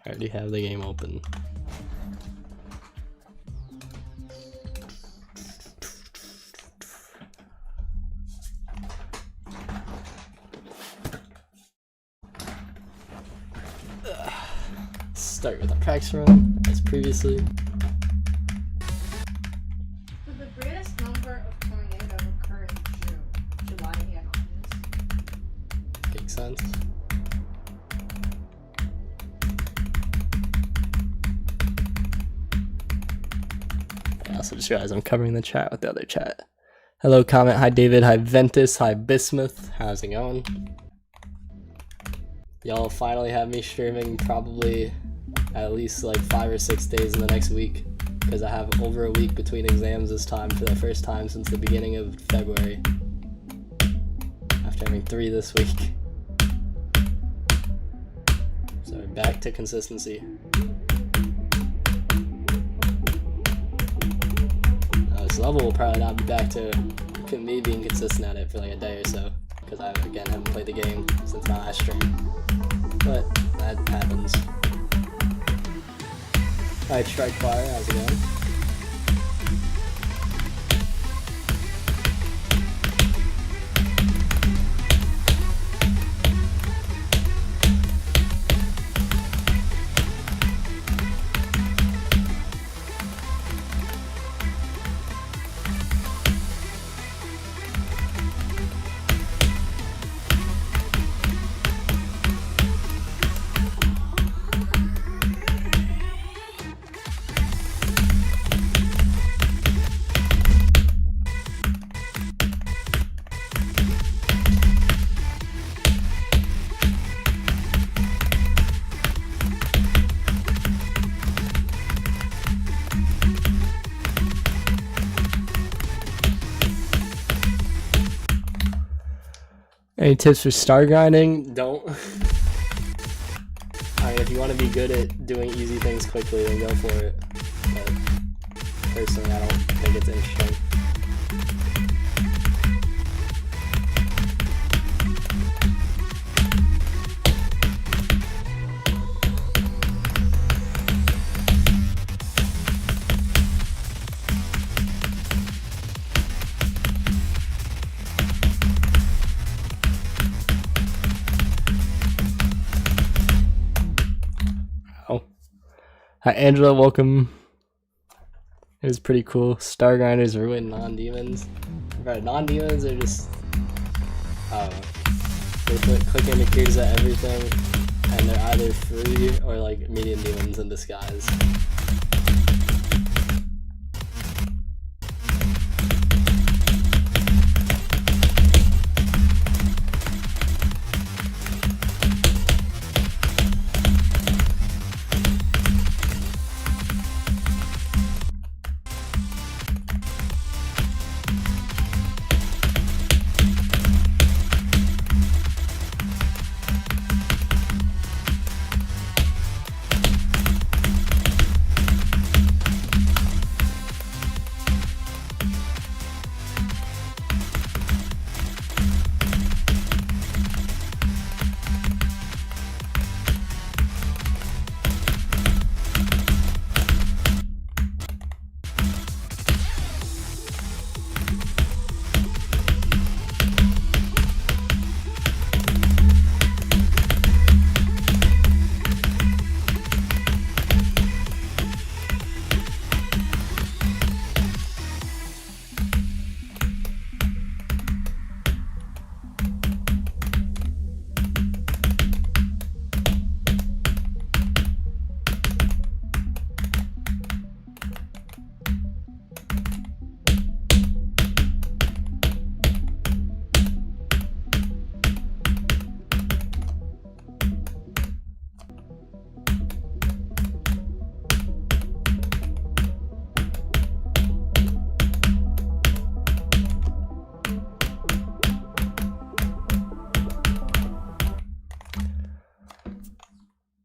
I already have the game open. Start with a practice run, as previously. So the greatest number of tornadoes occur in June, July, and August. Makes sense. I also just realized I'm covering the chat with the other chat. Hello, comment. Hi, David. Hi, Ventus. Hi, Bismuth. How's it going? Y'all finally have me streaming probably at least like 5 or 6 days in the next week, because I have over a week between exams this time for the first time since the beginning of February, after having 3 this week. So we're back to consistency. This level will probably not be back to me being consistent at it for like a day or so, because I again haven't played the game since my last stream, but that happens. Alright, Strike Fire, how's it going? Any tips for star grinding? Don't. I mean, if you want to be good at doing easy things quickly, then go for it. But personally, I don't think it's interesting. Hi Angela, welcome. It was pretty cool. Star grinders ruin non-demons. Right, non-demons are just, I don't know. They put click indicators at everything, and they're either free or like medium demons in disguise.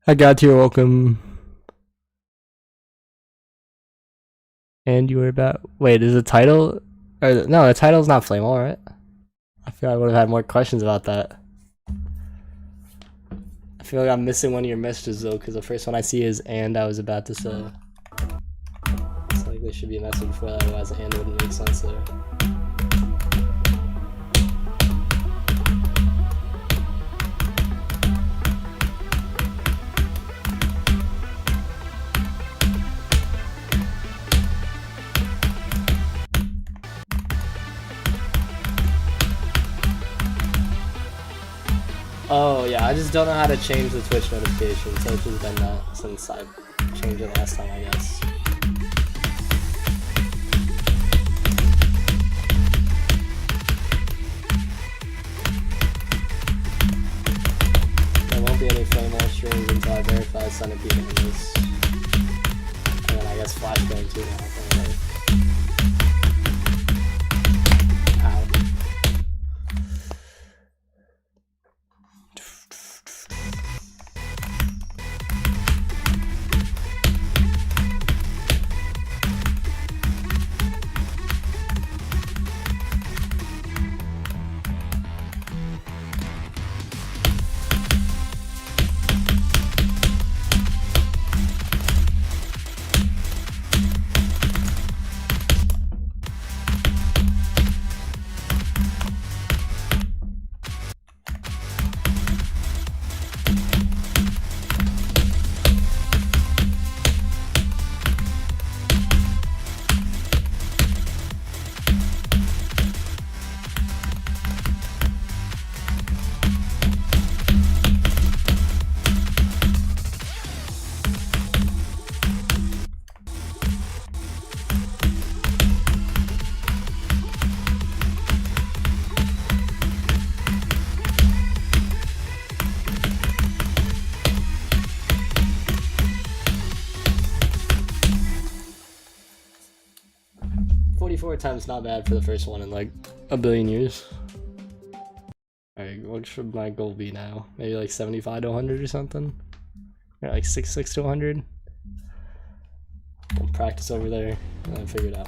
I got you, welcome. And you were about, wait, is the title, or no, the title's not Flamewall, right? I feel I would have had more questions about that. I feel like I'm missing one of your messages though, because the first one I see is "and" I was about to say. It's like there should be a message before that, otherwise "and" wouldn't make sense there. Oh yeah, I just don't know how to change the Twitch notifications, so it's just been that since I changed it last time, I guess. There won't be any Flame War streams until I verify Centipede images. And then I guess Flashbang too now. Ow. 44 times not bad for the first one in like a billion years. Alright, what should my goal be now? Maybe like 75 to 100 or something? Or like 66 to 100? We'll practice over there and then figure it out.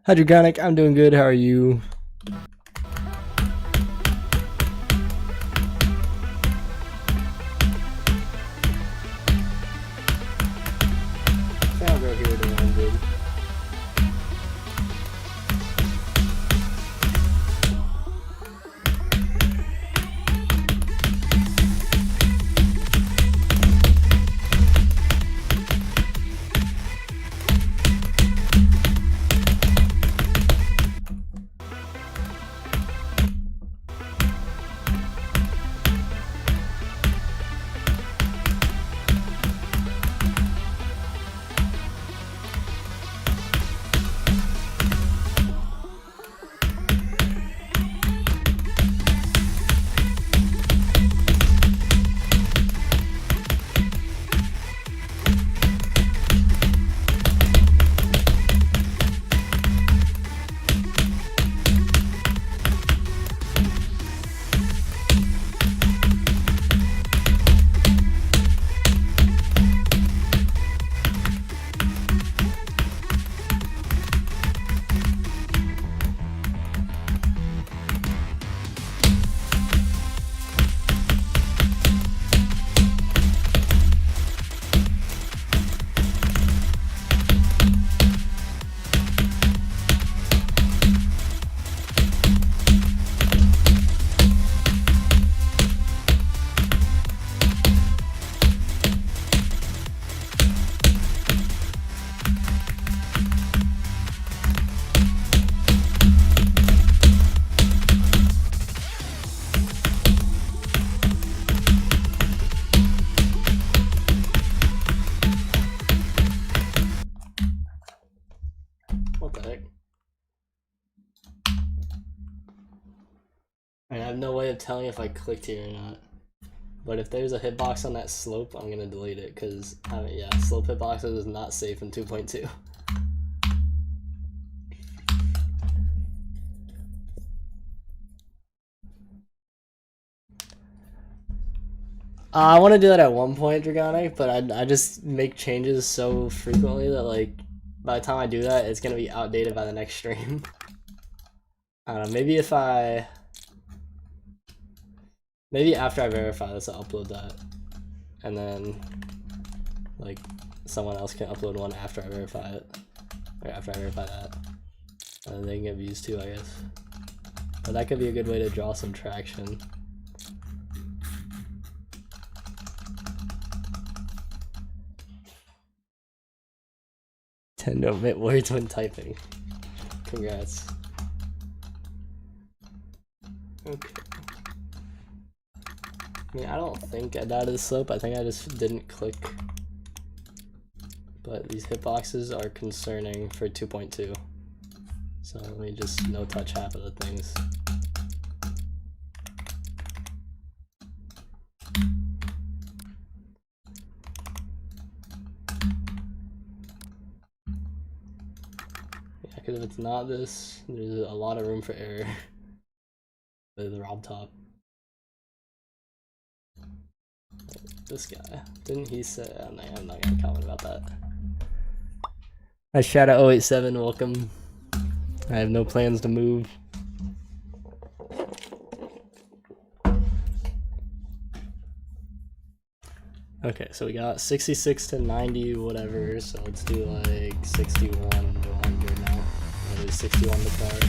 Hydrogonic, I'm doing good. How are you? Found right here to 100. I have no way of telling if I clicked here or not. But if there's a hitbox on that slope, I'm gonna delete it because yeah, slope hitboxes is not safe in 2.2. I want to do that at one point, Dragonic, but I just make changes so frequently that like by the time I do that, it's gonna be outdated by the next stream. I don't know. Maybe after I verify this, I'll upload that, and then like someone else can upload one after I verify it, or after I verify that, and then they can get views too, I guess. But that could be a good way to draw some traction. Tend to omit words when typing. Congrats. Okay. I mean, I don't think I died to the slope. I think I just didn't click. But these hitboxes are concerning for 2.2. So let me just no touch half of the things. Yeah, because if it's not this, there's a lot of room for error. The Rob top. This guy, didn't he say? I'm not gonna comment about that. Hi, Shadow087, welcome. I have no plans to move. Okay, so we got 66 to 90, whatever. So let's do like 61 to 100 now. Maybe 61 to start.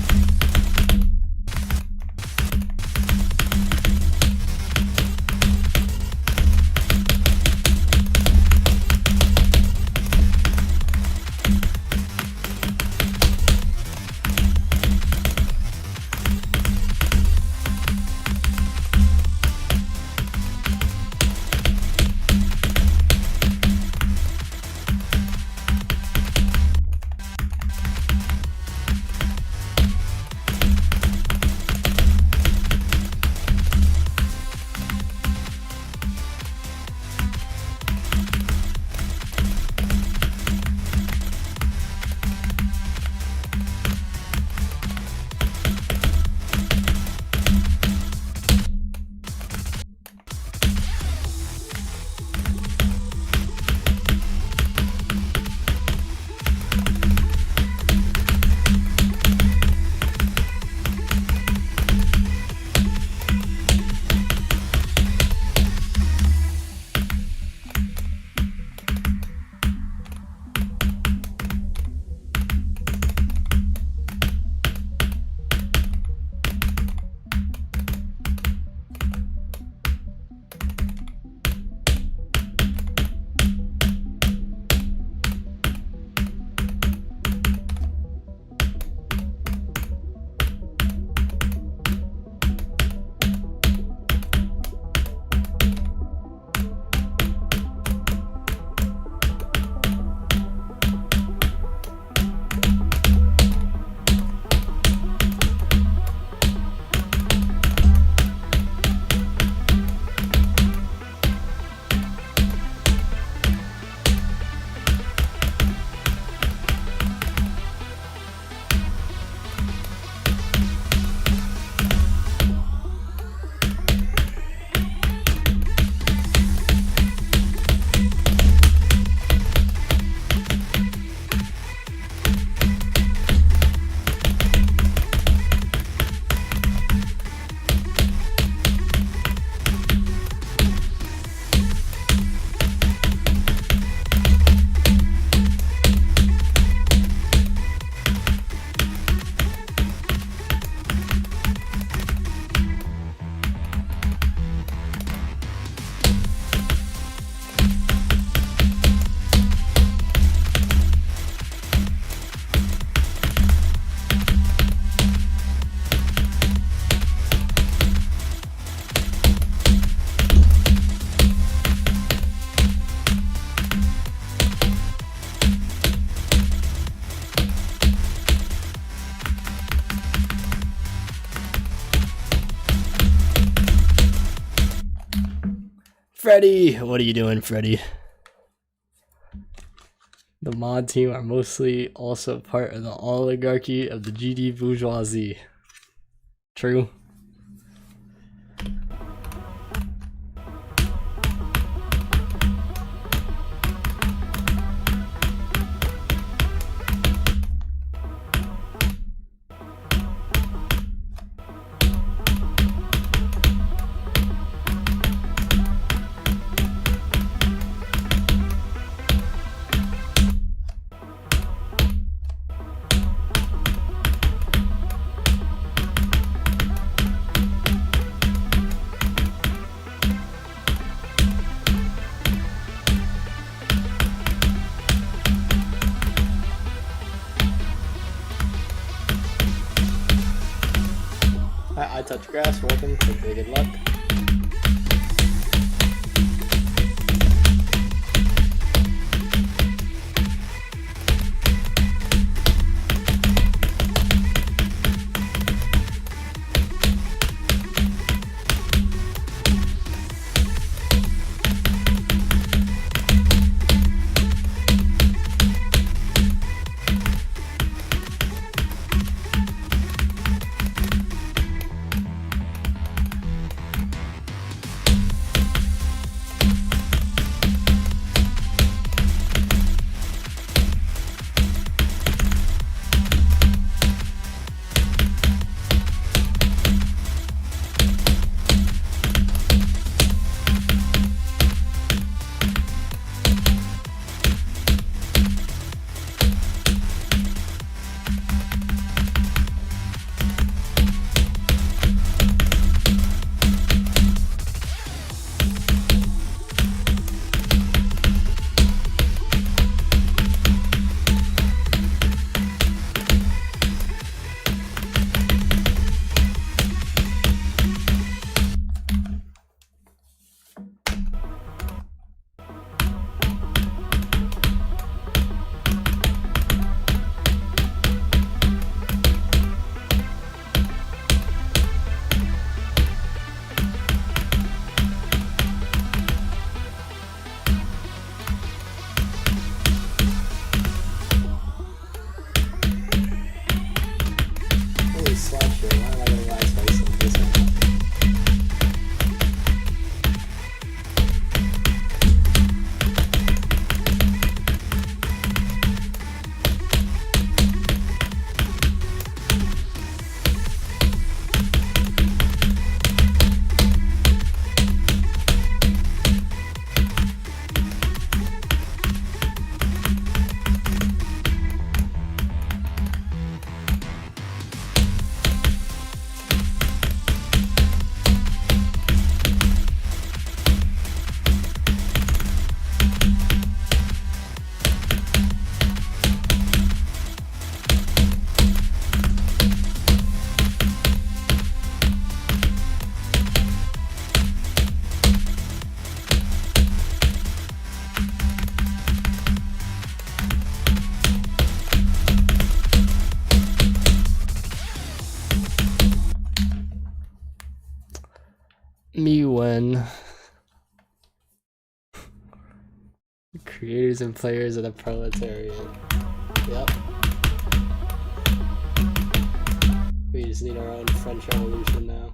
Freddy! What are you doing, Freddy? The mod team are mostly also part of the oligarchy of the GD bourgeoisie. True. I touch grass, welcome, hopefully good luck. Me when creators and players of the proletariat. Yep. We just need our own French Revolution now.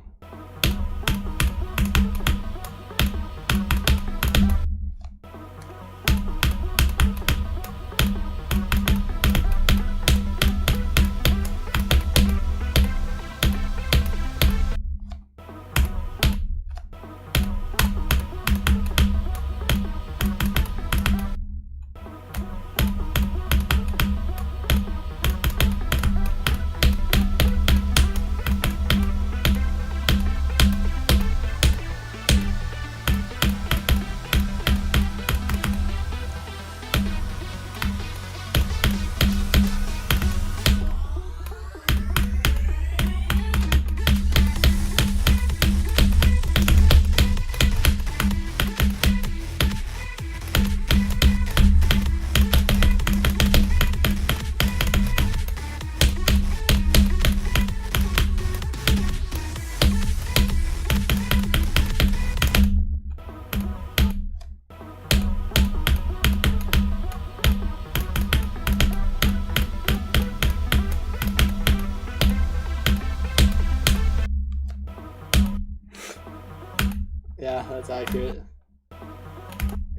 That's accurate.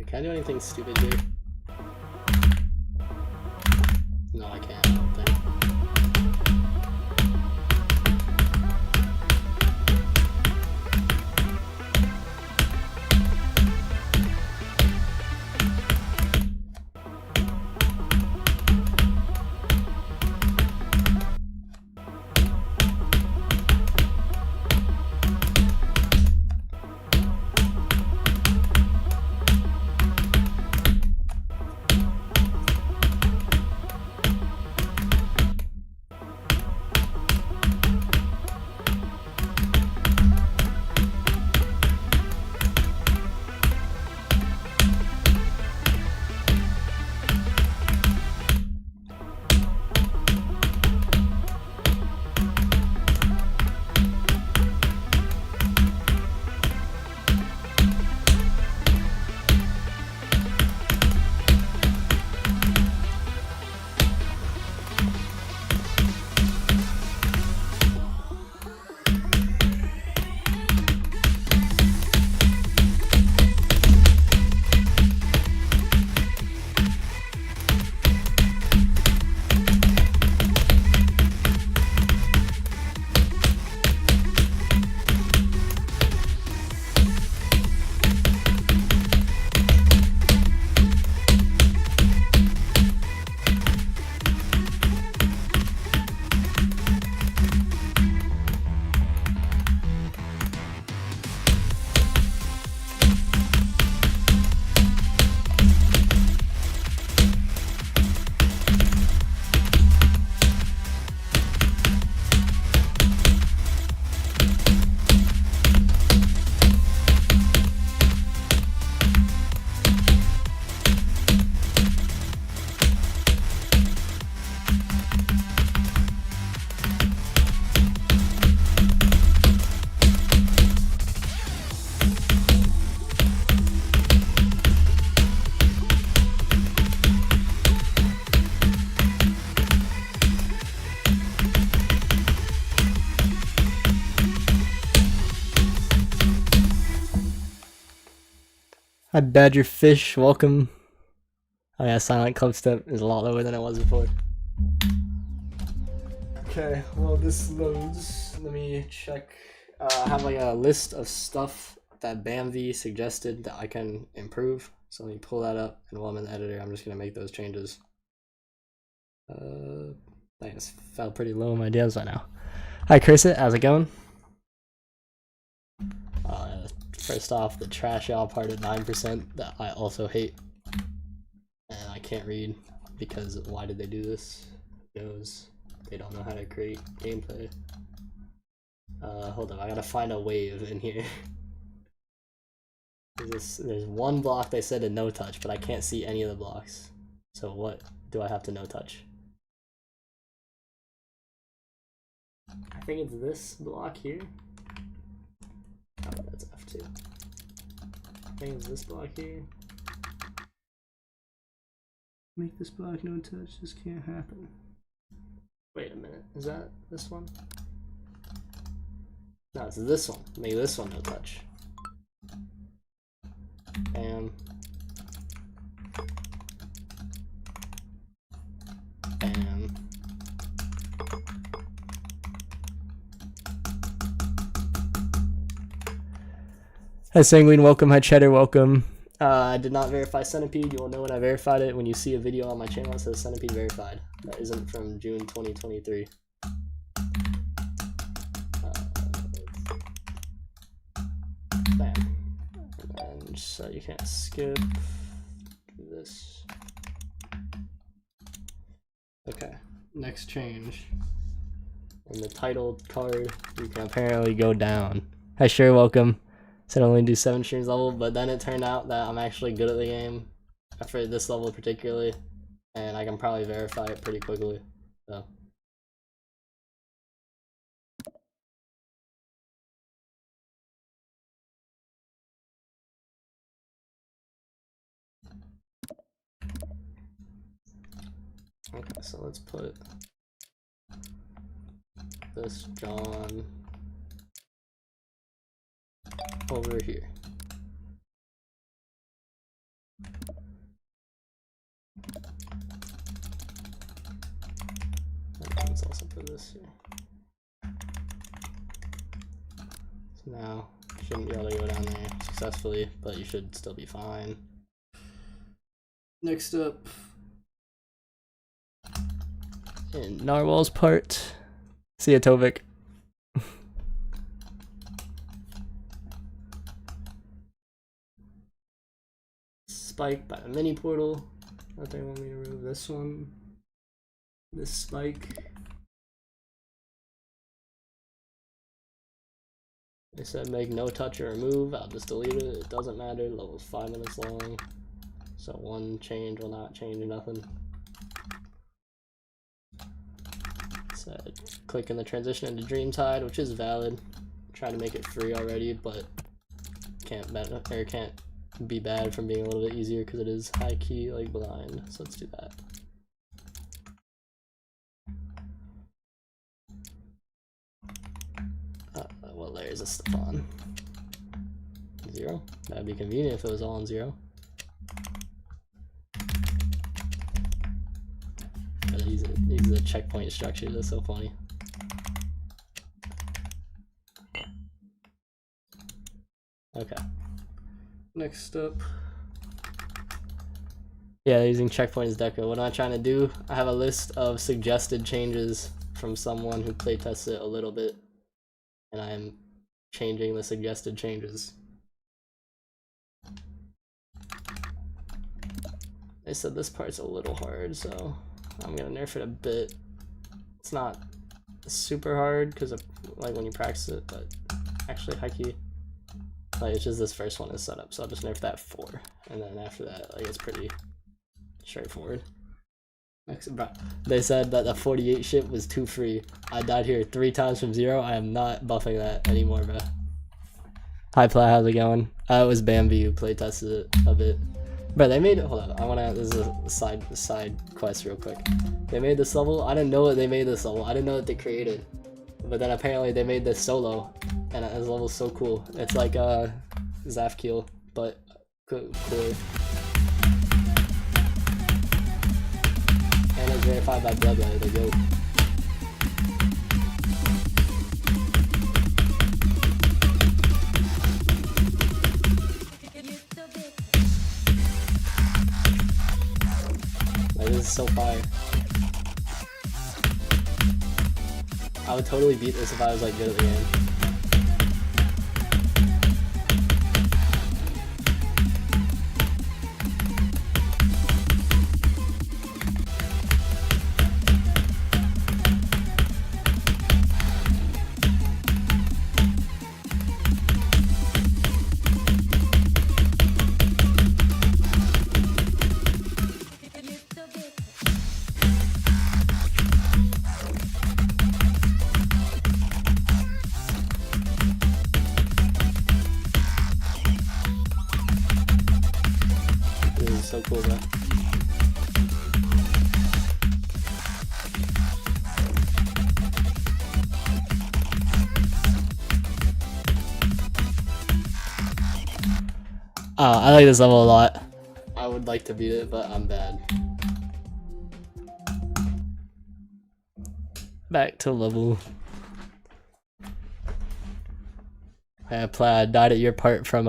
Can I do anything stupid here? No, I can't, I don't think. Hi Badger Fish, welcome. Oh yeah, Silent Club Step is a lot lower than it was before. Okay, well this loads. Let me check. I have like a list of stuff that BAMV suggested that I can improve. So let me pull that up, and while I'm in the editor, I'm just gonna make those changes. I just fell pretty low in my DMs right now. Hi Cursit, how's it going? First off, the trash y'all part at 9% that I also hate. And I can't read because why did they do this? Who knows? They don't know how to create gameplay. Hold on, I gotta find a wave in here. There's one block they said to no touch, but I can't see any of the blocks. So what do I have to no touch? I think it's this block here. Oh, that's F2. I think it's this block here. Make this block no touch, this can't happen. Wait a minute, is that this one? No, it's this one. Make this one no touch. Bam. Bam. Hi Sanguine, welcome. Hi Cheddar, welcome. I did not verify Centipede. You will know when I verified it when you see a video on my channel that says Centipede verified. That isn't from June 2023. Bam. And so you can't skip. Do this. Okay, next change. In the title card, you can apparently go down. Hi Sure, welcome. Said only do 7 streams level, but then it turned out that I'm actually good at the game, for this level particularly, and I can probably verify it pretty quickly, so. Okay, so let's put this John over here. this here. So now you shouldn't be able to go down there successfully, but you should still be fine. Next up, in Narwhal's part, see ya, Tovik. Spike by the mini portal. I think they want me to remove this one. This spike. They said make no touch or remove. I'll just delete it. It doesn't matter. Level's 5 minutes long. So one change will not change nothing. Said click in the transition into Dreamtide, which is valid. Trying to make it free already, but can't be bad from being a little bit easier because it is high key like blind. So let's do that. What layer is this stuff on? 0? That'd be convenient if it was all on 0. These are the checkpoint structures, that's so funny. Okay. Next up. Yeah, using checkpoints deco. What am I trying to do? I have a list of suggested changes from someone who playtests it a little bit. And I'm changing the suggested changes. They said this part's a little hard, so I'm gonna nerf it a bit. It's not super hard because of like when you practice it, but actually high key. Like it's just this first one is set up, so I'll just nerf that 4, and then after that, like it's pretty straightforward. Next, bro, they said that the 48 ship was too free. I died here 3 times from 0. I am not buffing that anymore, bro. Hi Pla, how's it going? It was Bambi who playtested it a bit. Bro, they made, hold on, this is a side quest real quick. They made this level, I didn't know that they made this level. I didn't know that they created. But then apparently they made this solo, and this level's so cool. It's like Zafkiel, but cooler. And it's verified by Bloodline, the GOAT. Like, this is so fire. I would totally beat this if I was like good at the game. So cool, bro. I like this level a lot. I would like to beat it, but I'm bad. Back to level. I died at your part from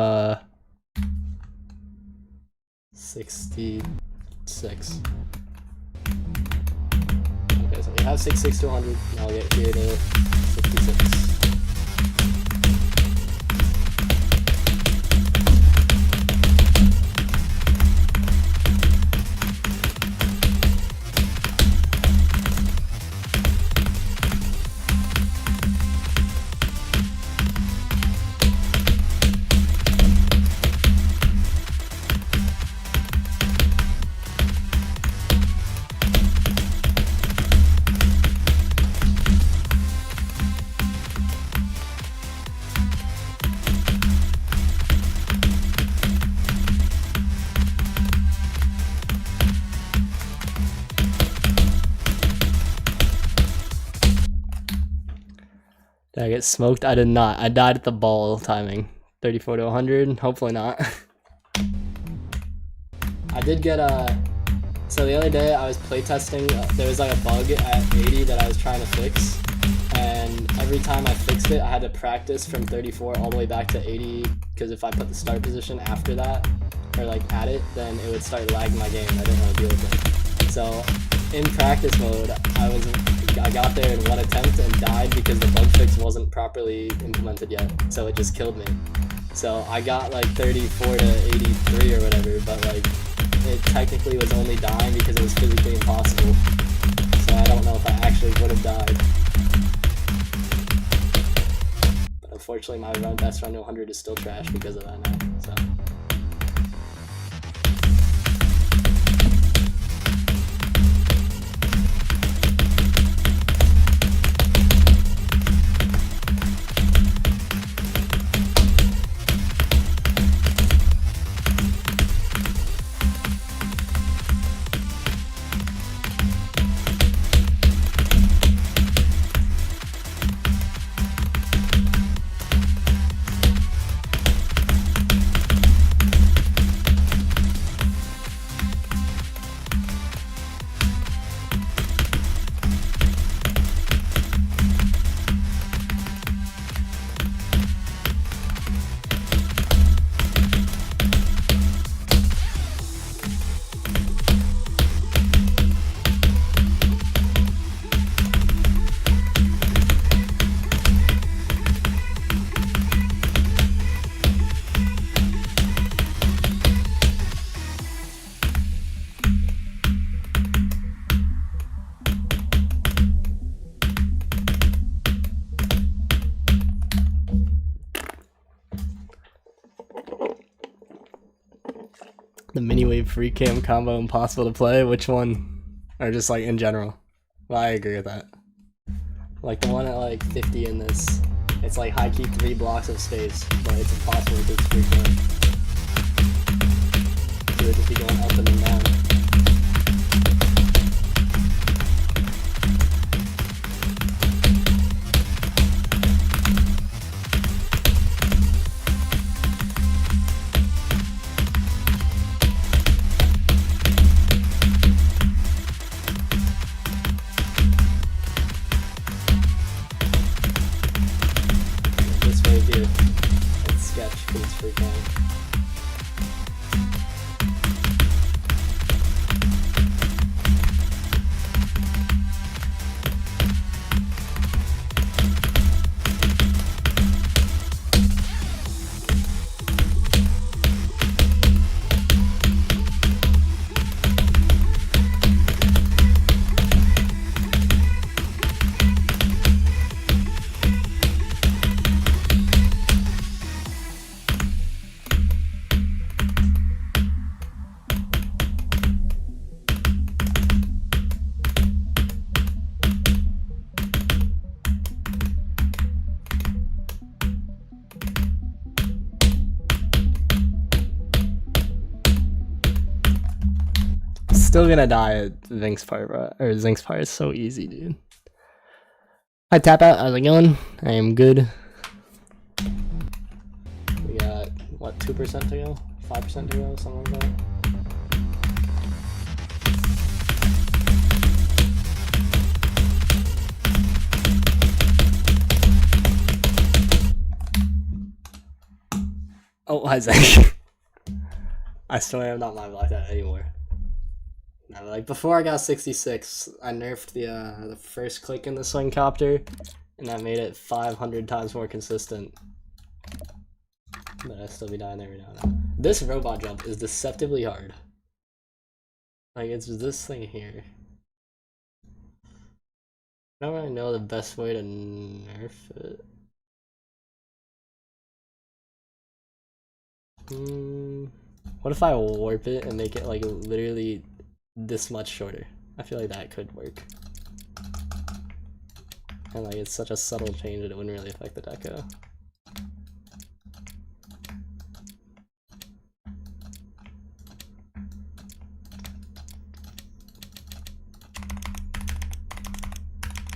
66. Okay, so we have 66 to 100. Now I'll get here to 66. Did I get smoked? I did not. I died at the ball timing. 34 to 100. Hopefully not. I did get So the other day I was playtesting, there was like a bug at 80 that I was trying to fix, and every time I fixed it I had to practice from 34 all the way back to 80, because if I put the start position after that, or like at it, then it would start lagging my game and I didn't want to deal with it. So in practice mode, I got there in one attempt and died because the bug fix wasn't properly implemented yet, so it just killed me. So I got like 34 to 83 or whatever, but like it technically was only dying because it was physically impossible. So I don't know if I actually would have died. But unfortunately my best run to 100 is still trash because of that now. So. The mini wave free cam combo impossible to play? Which one? Or just like in general? Well, I agree with that. Like the one at like 50 in this, it's like high key 3 blocks of space, but it's impossible to do free cam. So it would just be going up and then down. Still gonna die at Zinx part, bro. Or Zinx part is so easy, dude. Hi, Tap Out. How's it going? I am good. We got, what, 2% to go? 5% to go? Something like that. Oh, hi, Zach. I still am not live like that anymore. No, like before I got 66, I nerfed the first click in the swing copter, and that made it 500 times more consistent. But I still be dying every now and then. This robot jump is deceptively hard. Like, it's this thing here. I don't really know the best way to nerf it. What if I warp it and make it like literally this much shorter? I feel like that could work. And like it's such a subtle change that it wouldn't really affect the deco.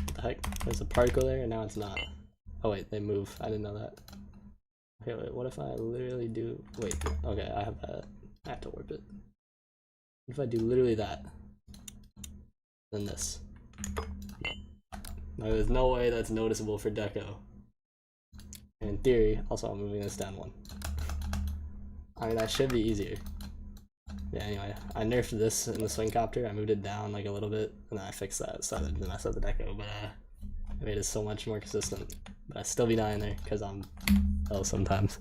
What the heck? There's a particle there and now it's not. Oh wait, they move. I didn't know that. Okay, wait, what if I literally do... Wait, okay, I have that. I have to warp it. What if I do literally that? than this. Now, there's no way that's noticeable for Deco. And in theory, also I'm moving this down 1. I mean, that should be easier. Yeah, anyway, I nerfed this in the swing copter. I moved it down like a little bit, and then I fixed that so I didn't mess up the Deco, but I made it so much more consistent. But I still be dying there, because I'm ill sometimes.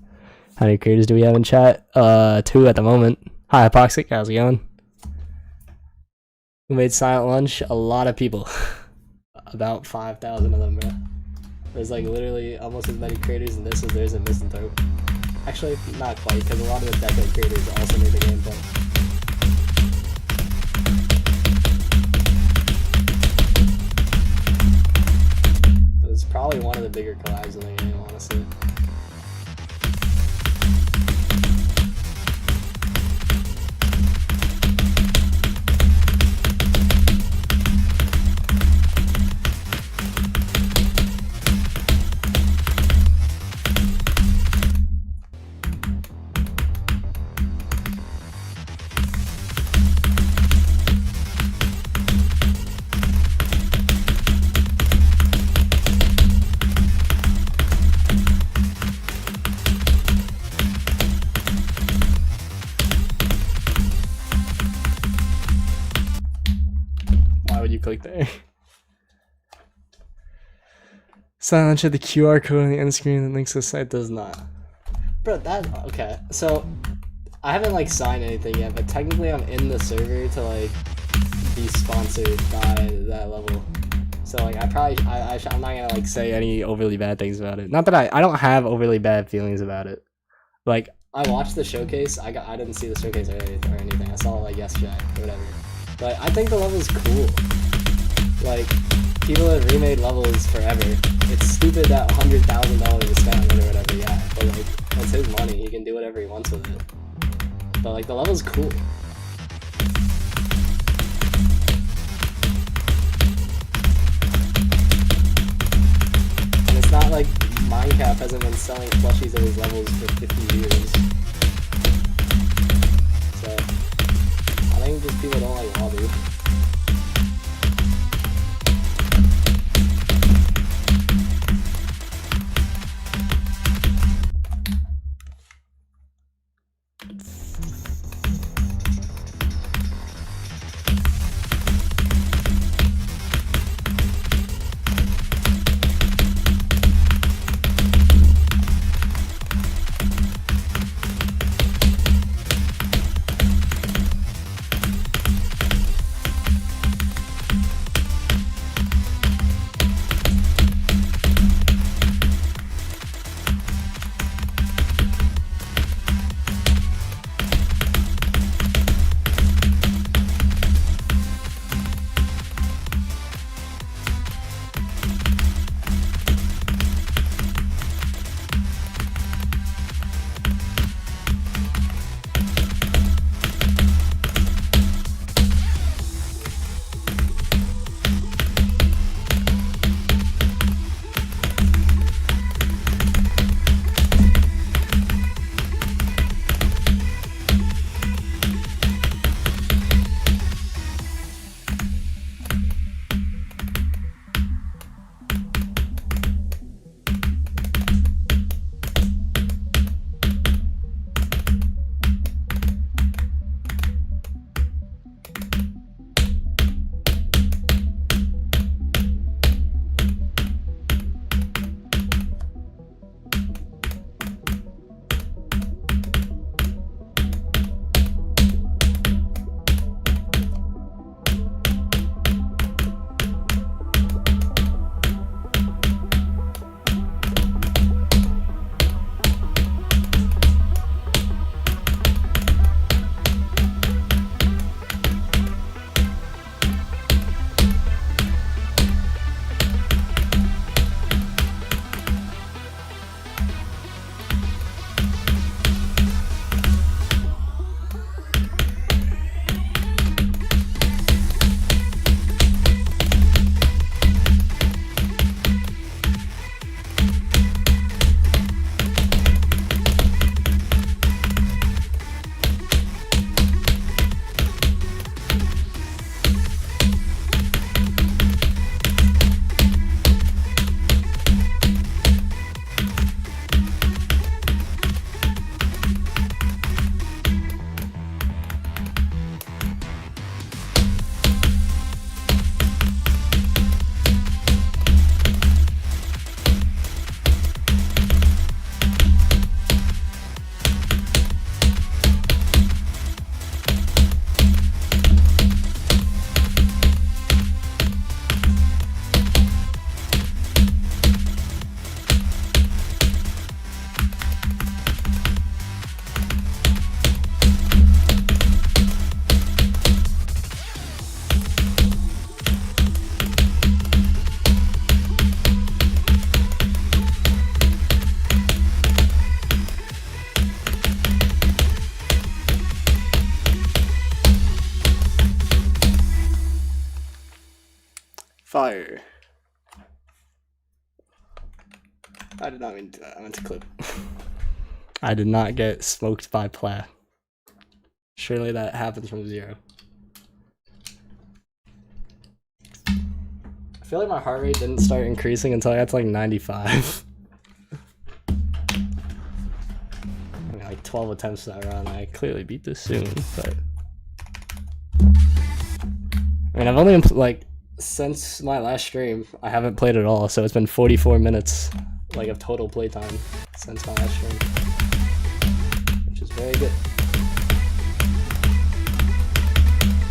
How many creators do we have in chat? 2 at the moment. Hi, Hypoxic, how's it going? Who made Silent Lunch? A lot of people. About 5,000 of them, bro. There's like literally almost as many creators in this as there is in Misanthrope. Actually, not quite, because a lot of the Deco creators also made the gameplay. It's probably one of the bigger collabs in the game, honestly. Click there. Silent at the QR code on the end screen that links to the site does not. Bro, that okay. So I haven't like signed anything yet, but technically I'm in the server to like be sponsored by that level. So like I'm not gonna like say any overly bad things about it. Not that I don't have overly bad feelings about it. Like I watched the showcase. I didn't see the showcase or anything. I saw it like yesterday or whatever. But I think the level's cool. Like, people have remade levels forever. It's stupid that $100,000 is spent or whatever, yeah. But like, that's his money. He can do whatever he wants with it. But like, the level's cool. And it's not like Minecraft hasn't been selling plushies of his levels for 50 years. So, I think just people don't like Wabu. I did not mean to do that. I meant to clip. I did not get smoked by Pla. Surely that happens from 0. I feel like my heart rate didn't start increasing until I got to like 95. I mean, like 12 attempts that run. I clearly beat this soon, but I mean, I've only like since my last stream, I haven't played at all, so it's been 44 minutes like of total playtime since my last stream, which is very good.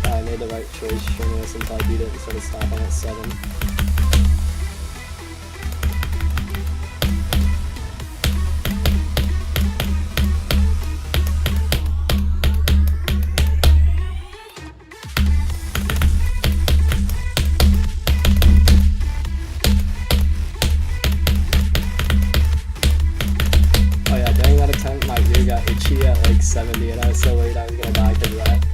I made the right choice streaming this until I beat it instead of stopping at 7. Oh yeah, during that attempt, my ear got itchy at like 70, and I was so worried I was gonna die because of that.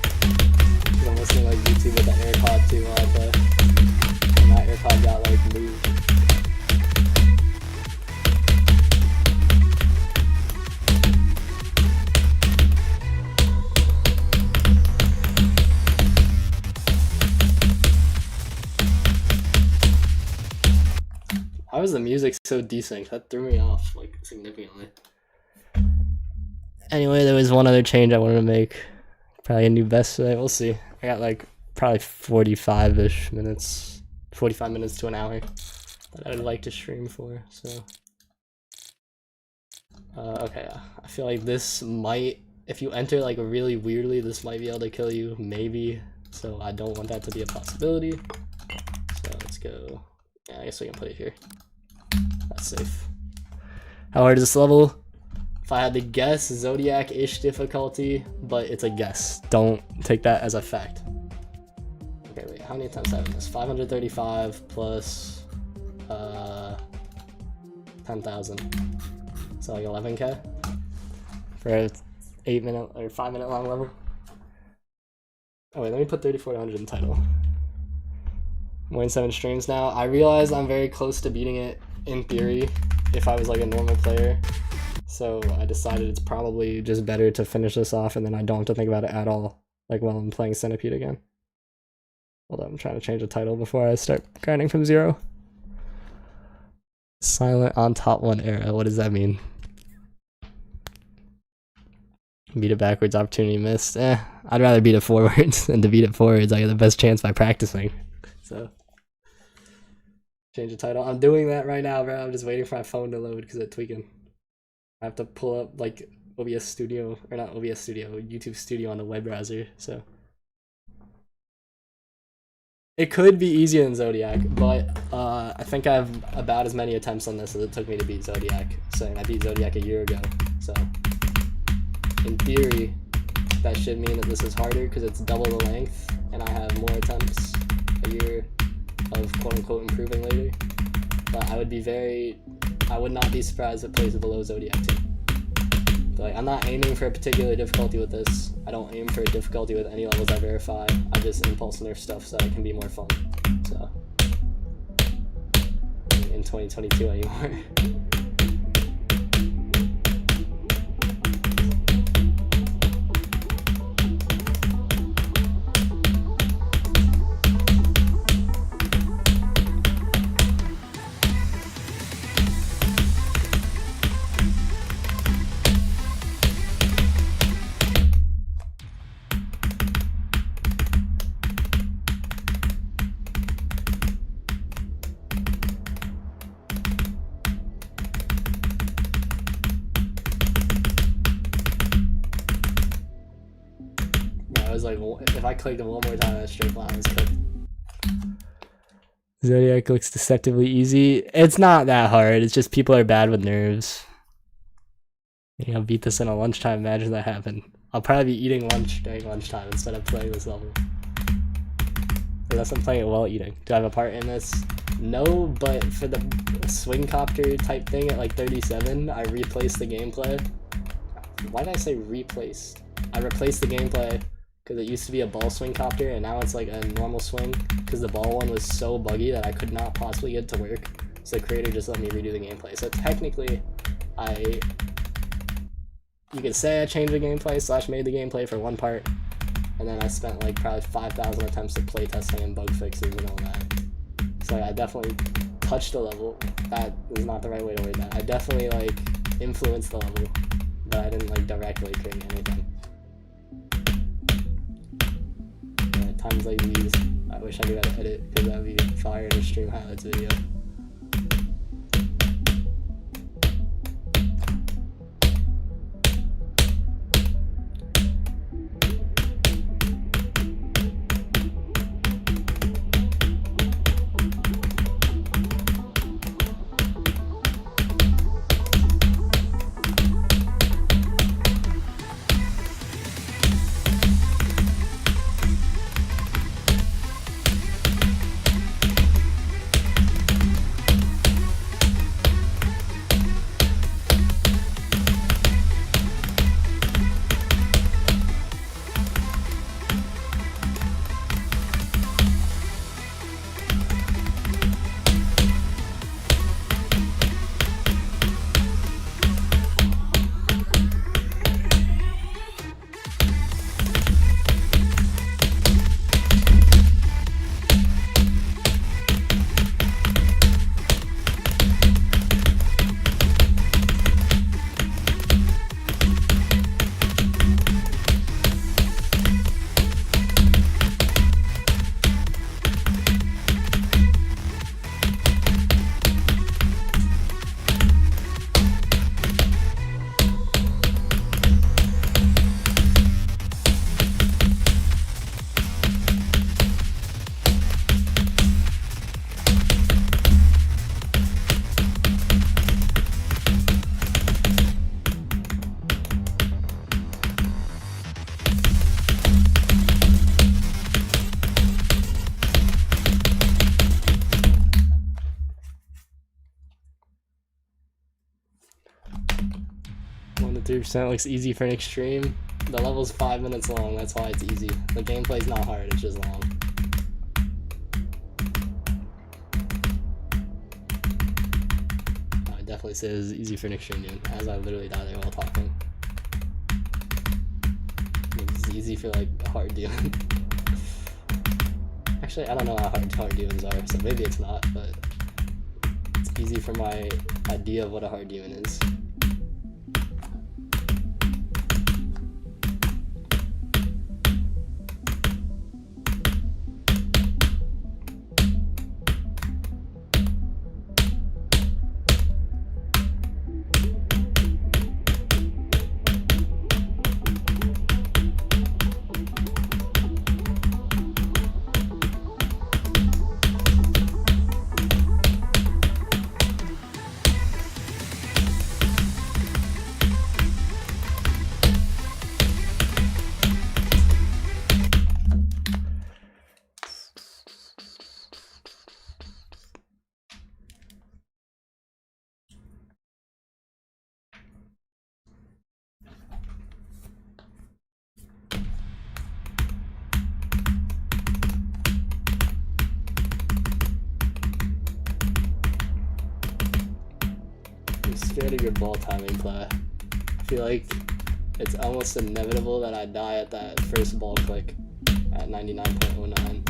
I'm listening like YouTube with the AirPod too while I play. And my AirPod got like moved. Why was the music so desynced? That threw me off like significantly. Anyway, there was one other change I wanted to make. Probably a new best today. We'll see. I got like probably 45-ish minutes, 45 minutes to an hour that I'd like to stream for. So, okay. I feel like this might, if you enter like really weirdly, this might be able to kill you, maybe. So I don't want that to be a possibility. So let's go. Yeah, I guess we can put it here. That's safe. How hard is this level? If I had to guess, Zodiac-ish difficulty, but it's a guess. Don't take that as a fact. Okay, wait, how many attempts have I this? 535 plus 10,000. So like 11k for a 8-minute or 5-minute long level. Oh wait, let me put 3400 in the title. I'm winning 7 streams now. I realize I'm very close to beating it in theory if I was like a normal player. So I decided it's probably just better to finish this off and then I don't have to think about it at all, like while I'm playing Centipede again. Hold on, I'm trying to change the title before I start grinding from 0. Silent on top 1 era, what does that mean? Beat it backwards, opportunity missed. I'd rather beat it forwards than to beat it forwards. I get the best chance by practicing. So, change the title. I'm doing that right now, bro. I'm just waiting for my phone to load because it's tweaking. I have to pull up like OBS Studio, or not OBS Studio, YouTube Studio on the web browser, so. It could be easier than Zodiac, but I think I have about as many attempts on this as it took me to beat Zodiac. So I beat Zodiac a year ago, so. In theory, that should mean that this is harder because it's double the length, and I have more attempts a year of quote-unquote improving later. But I would not be surprised if it plays below Zodiac too. But like, I'm not aiming for a particular difficulty with this. I don't aim for a difficulty with any levels I verify. I just impulse nerf stuff so that it can be more fun. So, in 2022 anymore. Like, if I clicked it one more time, that straight line was cooked. Zodiac looks deceptively easy. It's not that hard. It's just people are bad with nerves. You know, beat this in a lunchtime. Imagine that happened. I'll probably be eating lunch during lunchtime instead of playing this level. Unless I'm playing it while eating. Do I have a part in this? No, but for the swing copter type thing at like 37, I replaced the gameplay. Why did I say replaced? I replaced the gameplay because it used to be a ball swing copter and now it's like a normal swing because the ball one was so buggy that I could not possibly get it to work. so the creator just let me redo the gameplay. So technically, you could say I changed the gameplay / made the gameplay for one part, and then I spent like probably 5,000 attempts at playtesting and bug fixes and all that. So I definitely touched the level. That is not the right way to word that. I definitely like influenced the level, but I didn't like directly create anything. At times like these, I wish I knew how to edit, because that would be fire in a stream highlights video. Percent looks easy for an extreme. The level's 5 minutes long, that's why it's easy. The gameplay's not hard, it's just long. I definitely say it's easy for an extreme, dude, as I literally died there while talking. It's easy for like a hard demon. Actually, I don't know how hard demons are, so maybe it's not, but it's easy for my idea of what a hard demon is. Scared of your ball timing play. I feel like it's almost inevitable that I die at that first ball click at 99.09.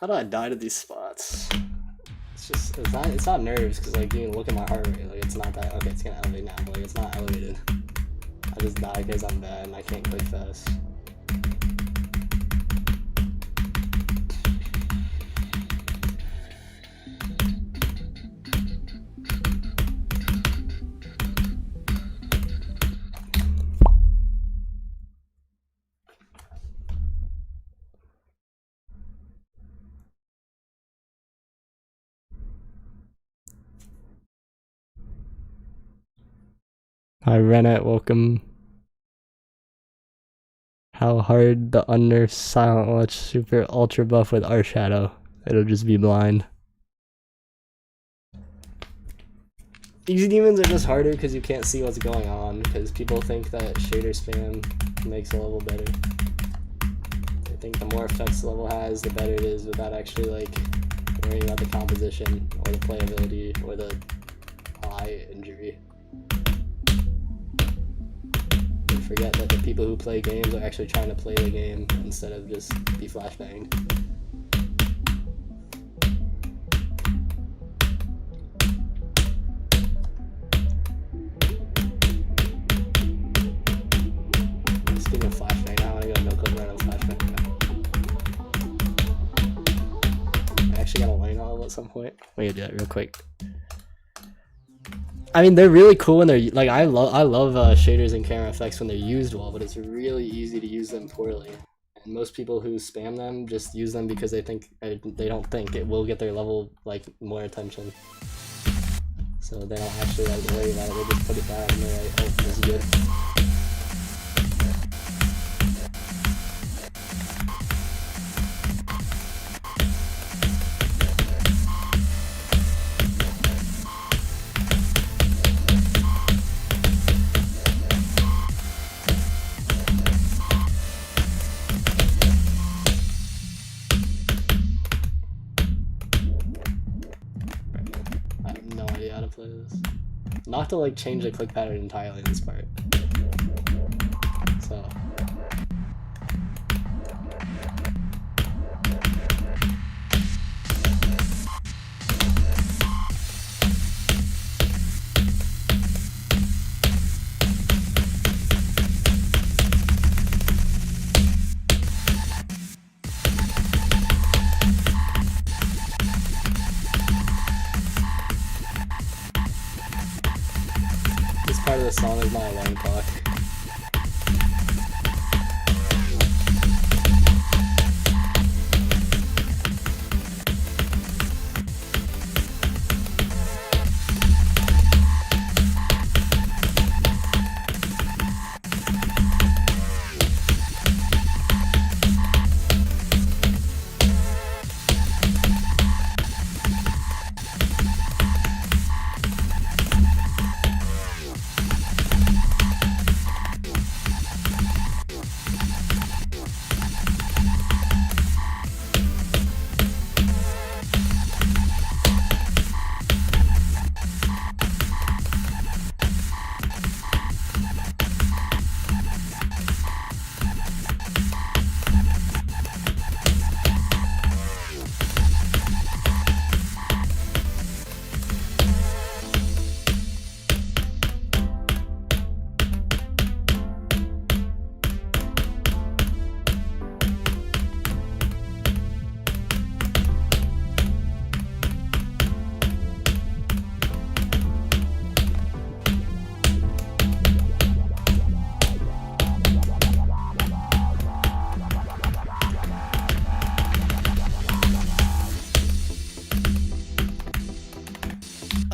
How do I die to these spots? It's not nerves, because like you can look at my heart rate, like it's not that, okay, it's gonna elevate now, but like it's not elevated. I just die because I'm bad and I can't click fast. Hi Renet, welcome. How hard the under silent watch super ultra buff with our shadow. It'll just be blind. Easy demons are just harder because you can't see what's going on, because people think that shader spam makes a level better. They think the more effects the level has, the better it is, without actually like worrying about the composition or the playability or the eye injury. They forget that the people who play games are actually trying to play the game instead of just be flashbanged. Speaking of flashbang, now I want to go no clip run on flashbang. I actually got a lane all at some point. We gotta do that real quick. I mean, they're really cool when they're like, I love shaders and camera effects when they're used well, but it's really easy to use them poorly. And most people who spam them just use them because they don't think it will get their level like more attention. So they don't actually like worry about it. They just put it down and they're like, oh, this is good. Not to like change the click pattern entirely in this part. So part of the song is my alarm clock.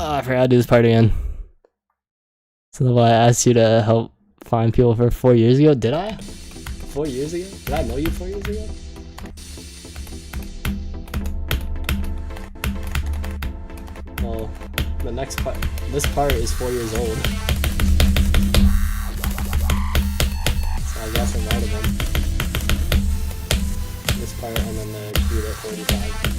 Oh, I forgot to do this part again. So I asked you to help find people for 4 years ago. Did I? 4 years ago? Did I know you 4 years ago? Well, the next part, this part is 4 years old. So I guess it might have been. This part and then the cute at 45.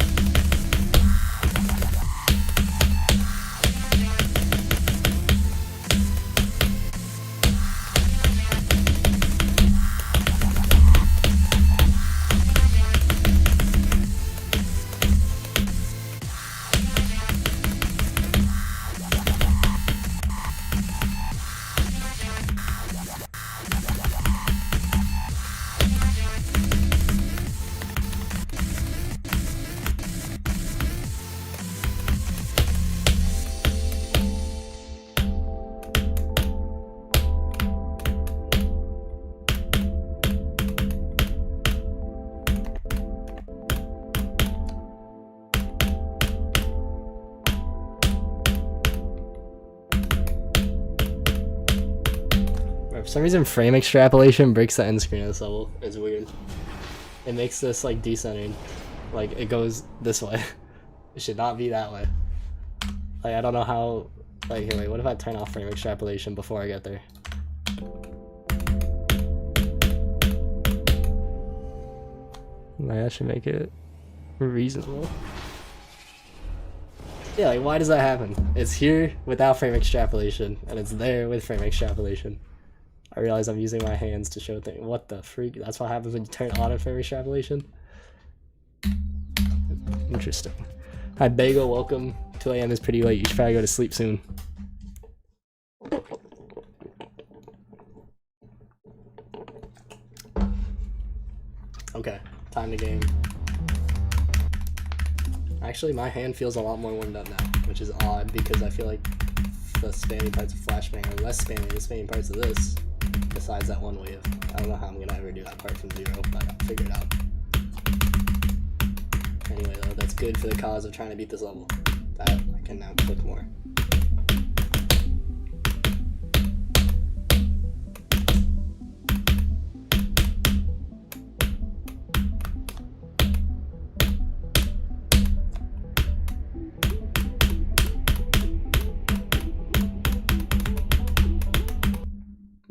some reason frame extrapolation breaks the end screen of this level. It's weird. It makes this like decentered. Like it goes this way. It should not be that way. Like I don't know how. Like here, wait. What if I turn off frame extrapolation before I get there? Like, that should make it reasonable. Yeah, like why does that happen? It's here without frame extrapolation, and it's there with frame extrapolation. I realize I'm using my hands to show things. What the freak? That's what happens when you turn on a frame extrapolation? Interesting. Hi, Bagel. Welcome. 2 a.m. is pretty late. You should probably go to sleep soon. Okay, time to game. Actually, my hand feels a lot more warmed up now, which is odd because I feel like the spamming parts of Flashbang are less spammy than the spamming parts of this, besides that one wave. I don't know how I'm gonna ever do that part from 0, but I'll figure it out. Anyway, though, that's good for the cause of trying to beat this level. That I can now click more.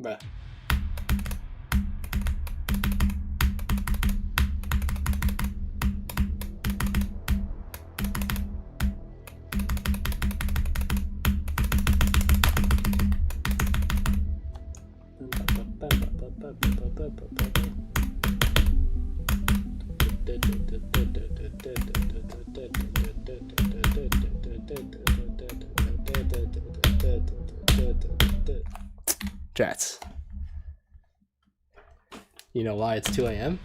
Bruh. Drats. You know why it's 2 a.m.?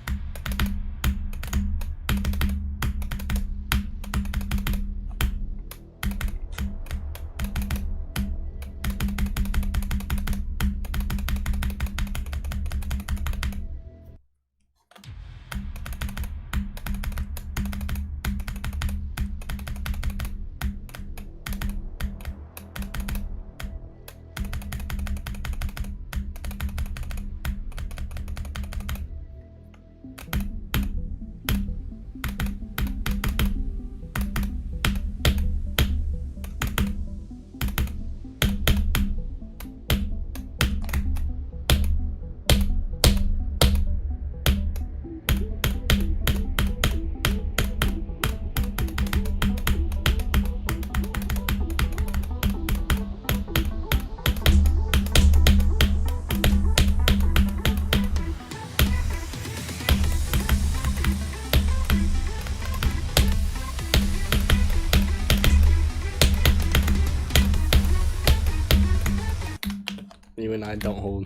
You and I don't hold.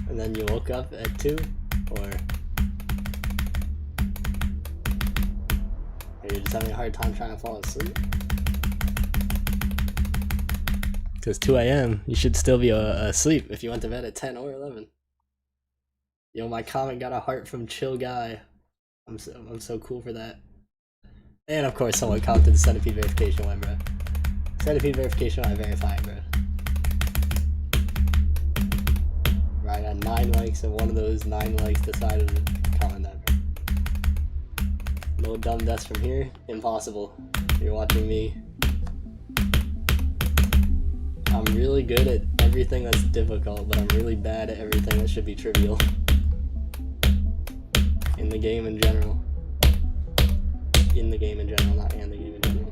And then you woke up at 2, or are you just having a hard time trying to fall asleep? Because 2 a.m. you should still be asleep if you went to bed at 10 or 11. Yo, my comment got a heart from Chill Guy. I'm so cool for that. And of course someone commented the centipede verification one, bro. Centipede verification I verifying, bro. Right, I got 9 likes and one of those 9 likes decided to comment that, bro. No dumb deaths from here? Impossible. You're watching me. I'm really good at everything that's difficult, but I'm really bad at everything that should be trivial. In the game in general. In the game in general, not in the game in general.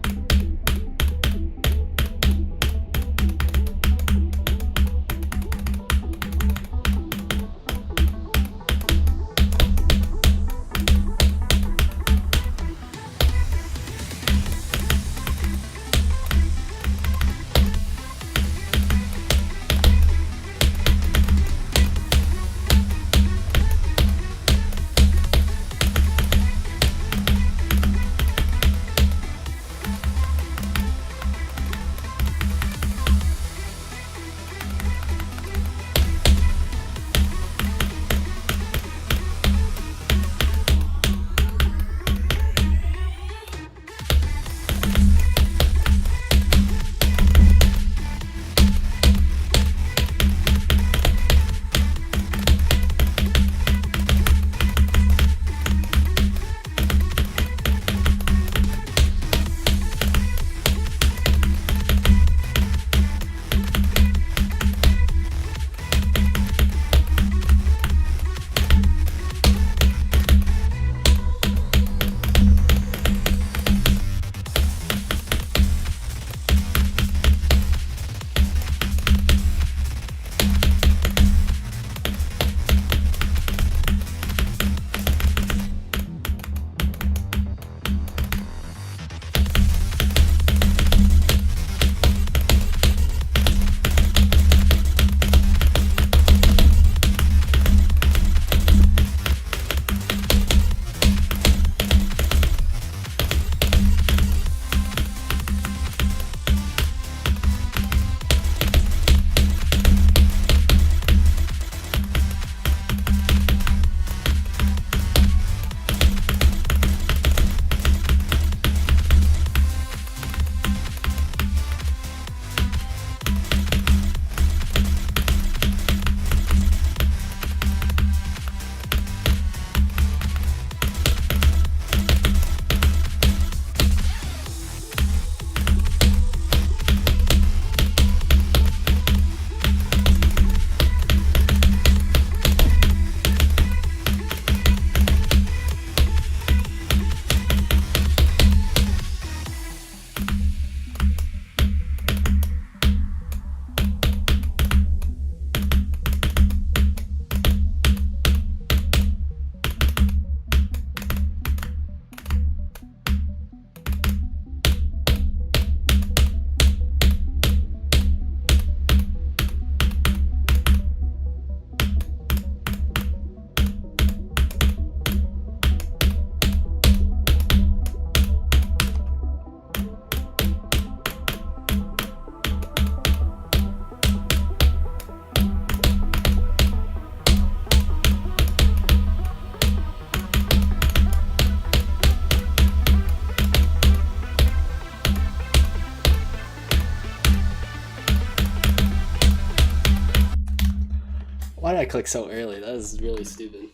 Why did I click so early? That was really stupid.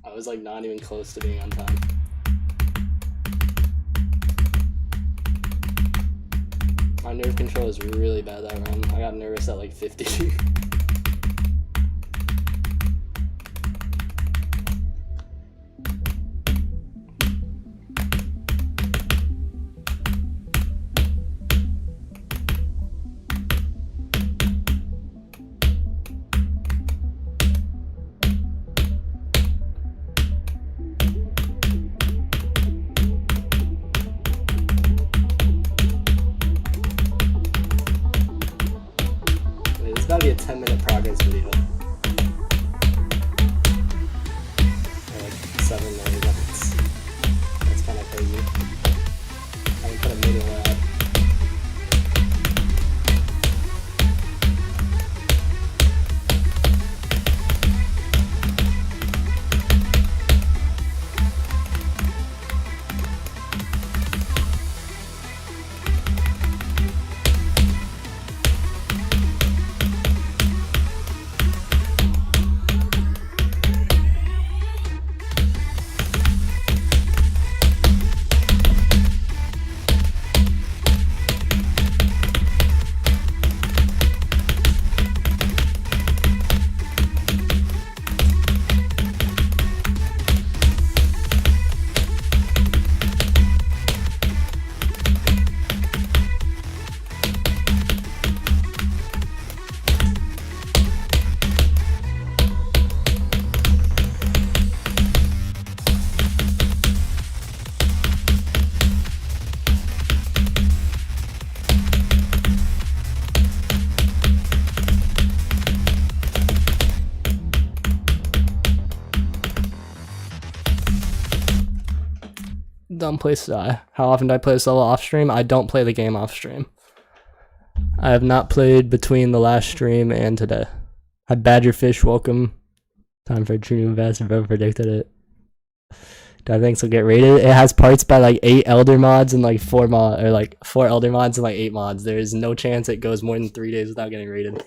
I was like not even close to being on time. My nerve control is really bad that run. I got nervous at like 50. It's gotta be a 10-minute progress video. Or like 7 minutes. That's kind of crazy. I can put a mini lab. Don't play Sty. How often do I play solo off stream? I don't play the game off stream. I have not played between the last stream and today. Hi Badgerfish, welcome. Time for a true invest. Bro predicted it. Do I think it'll get rated? It has parts by like 8 elder mods and like 4 elder mods and like 8 mods. There is no chance it goes more than 3 days without getting rated.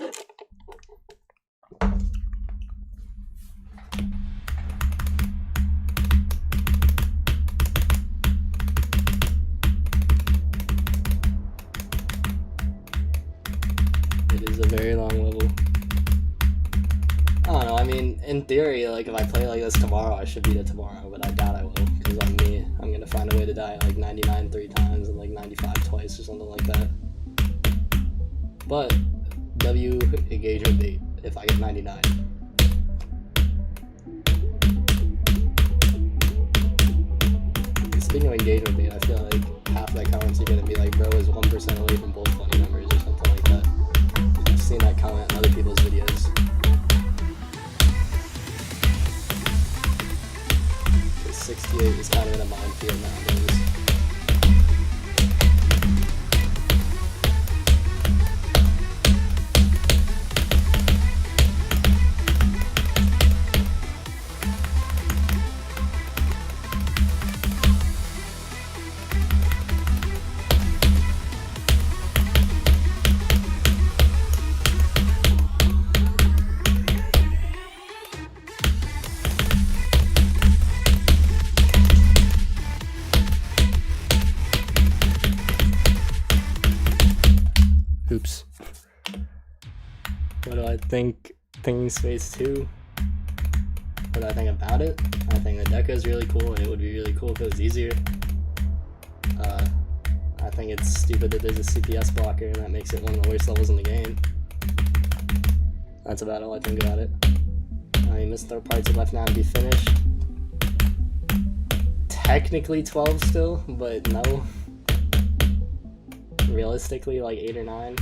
It is a very long level. I don't know, I mean, in theory, like, if I play like this tomorrow, I should beat it tomorrow, but I doubt I will, because I'm me. I'm gonna find a way to die at like 99 3 times and like 95 twice or something like that. But, W engagement bait if I get 99. Speaking of engagement bait, I feel like half that comments are gonna be like, bro is 1% away from both 20 numbers or something like that. I've seen that comment in other people's videos. 68 is kind of in a minefield nowadays. Oops. What do I think? Thinking Space 2. What do I think about it? I think the Deca is really cool, and it would be really cool if it was easier. I think it's stupid that there's a CPS blocker, and that makes it one of the worst levels in the game. That's about all I think about it. I mean, there are parts left now to be finished. Technically 12 still, but no. Realistically, like 8 or 9.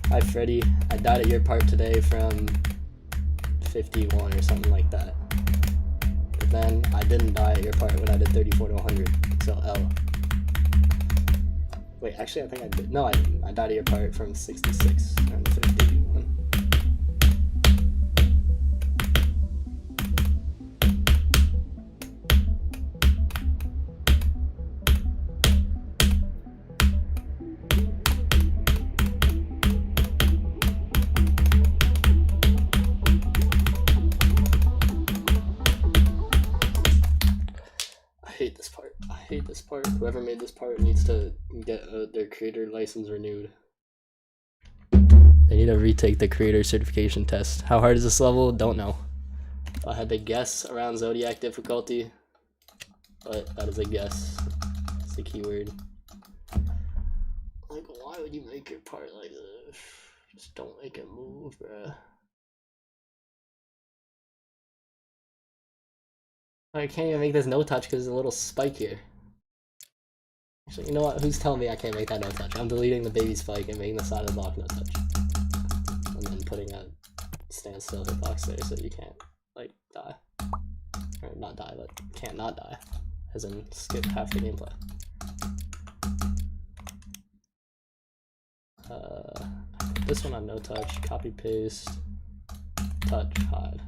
Hi Freddy, I died at your part today from 51 or something like that. But then I didn't die at your part when I did 34 to 100, so L. Wait, actually I think I did. No, I didn't. I died at your part from 66 and 51. hate this part. Whoever made this part needs to get their creator license renewed. They need to retake the creator certification test. How hard is this level? Don't know. I had to guess around Zodiac difficulty, but that is a guess. It's the keyword. Like, why would you make your part like this? Just don't make it move, bruh. I can't even make this no touch because there's a little spike here. Actually, you know what? Who's telling me I can't make that no touch? I'm deleting the baby spike and making the side of the block no touch. And then putting a standstill hitbox there so you can't, like, die. Or not die, but can't not die. As in, skip half the gameplay. This one on no touch, copy paste, touch, hide.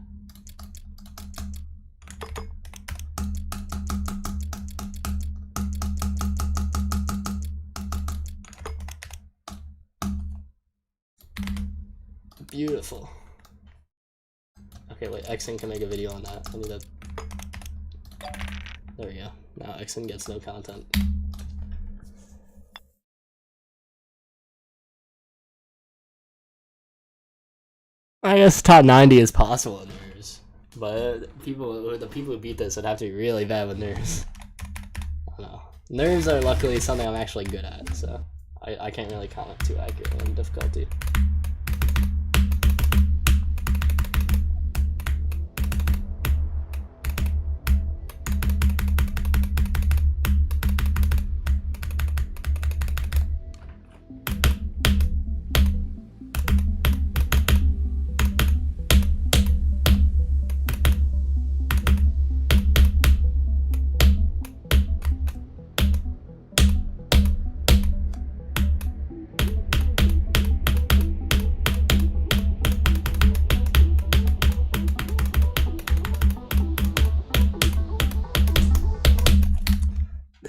Beautiful. Okay, wait, Xen can make a video on that. I need to... There we go. Now Xen gets no content. I guess top 90 is possible with nerves, but the people who beat this would have to be really bad with nerves. I don't know. Nerves are luckily something I'm actually good at, so I can't really comment too accurately on difficulty.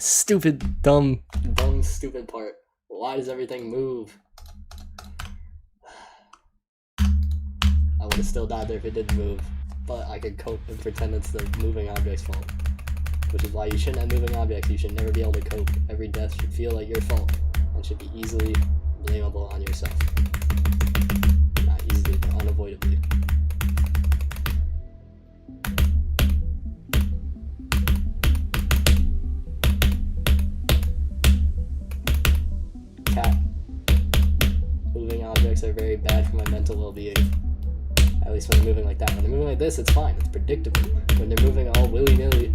Stupid, dumb, stupid part. Why does everything move? I would have still died there if it didn't move, but I could cope and pretend it's the moving object's fault. Which is why you shouldn't have moving objects. You should never be able to cope. Every death should feel like your fault and should be easily blameable on yourself. Not easily, but unavoidably. Cat. Moving objects are very bad for my mental well-being. At least when they're moving like that. When they're moving like this, it's fine. It's predictable. When they're moving all willy-nilly,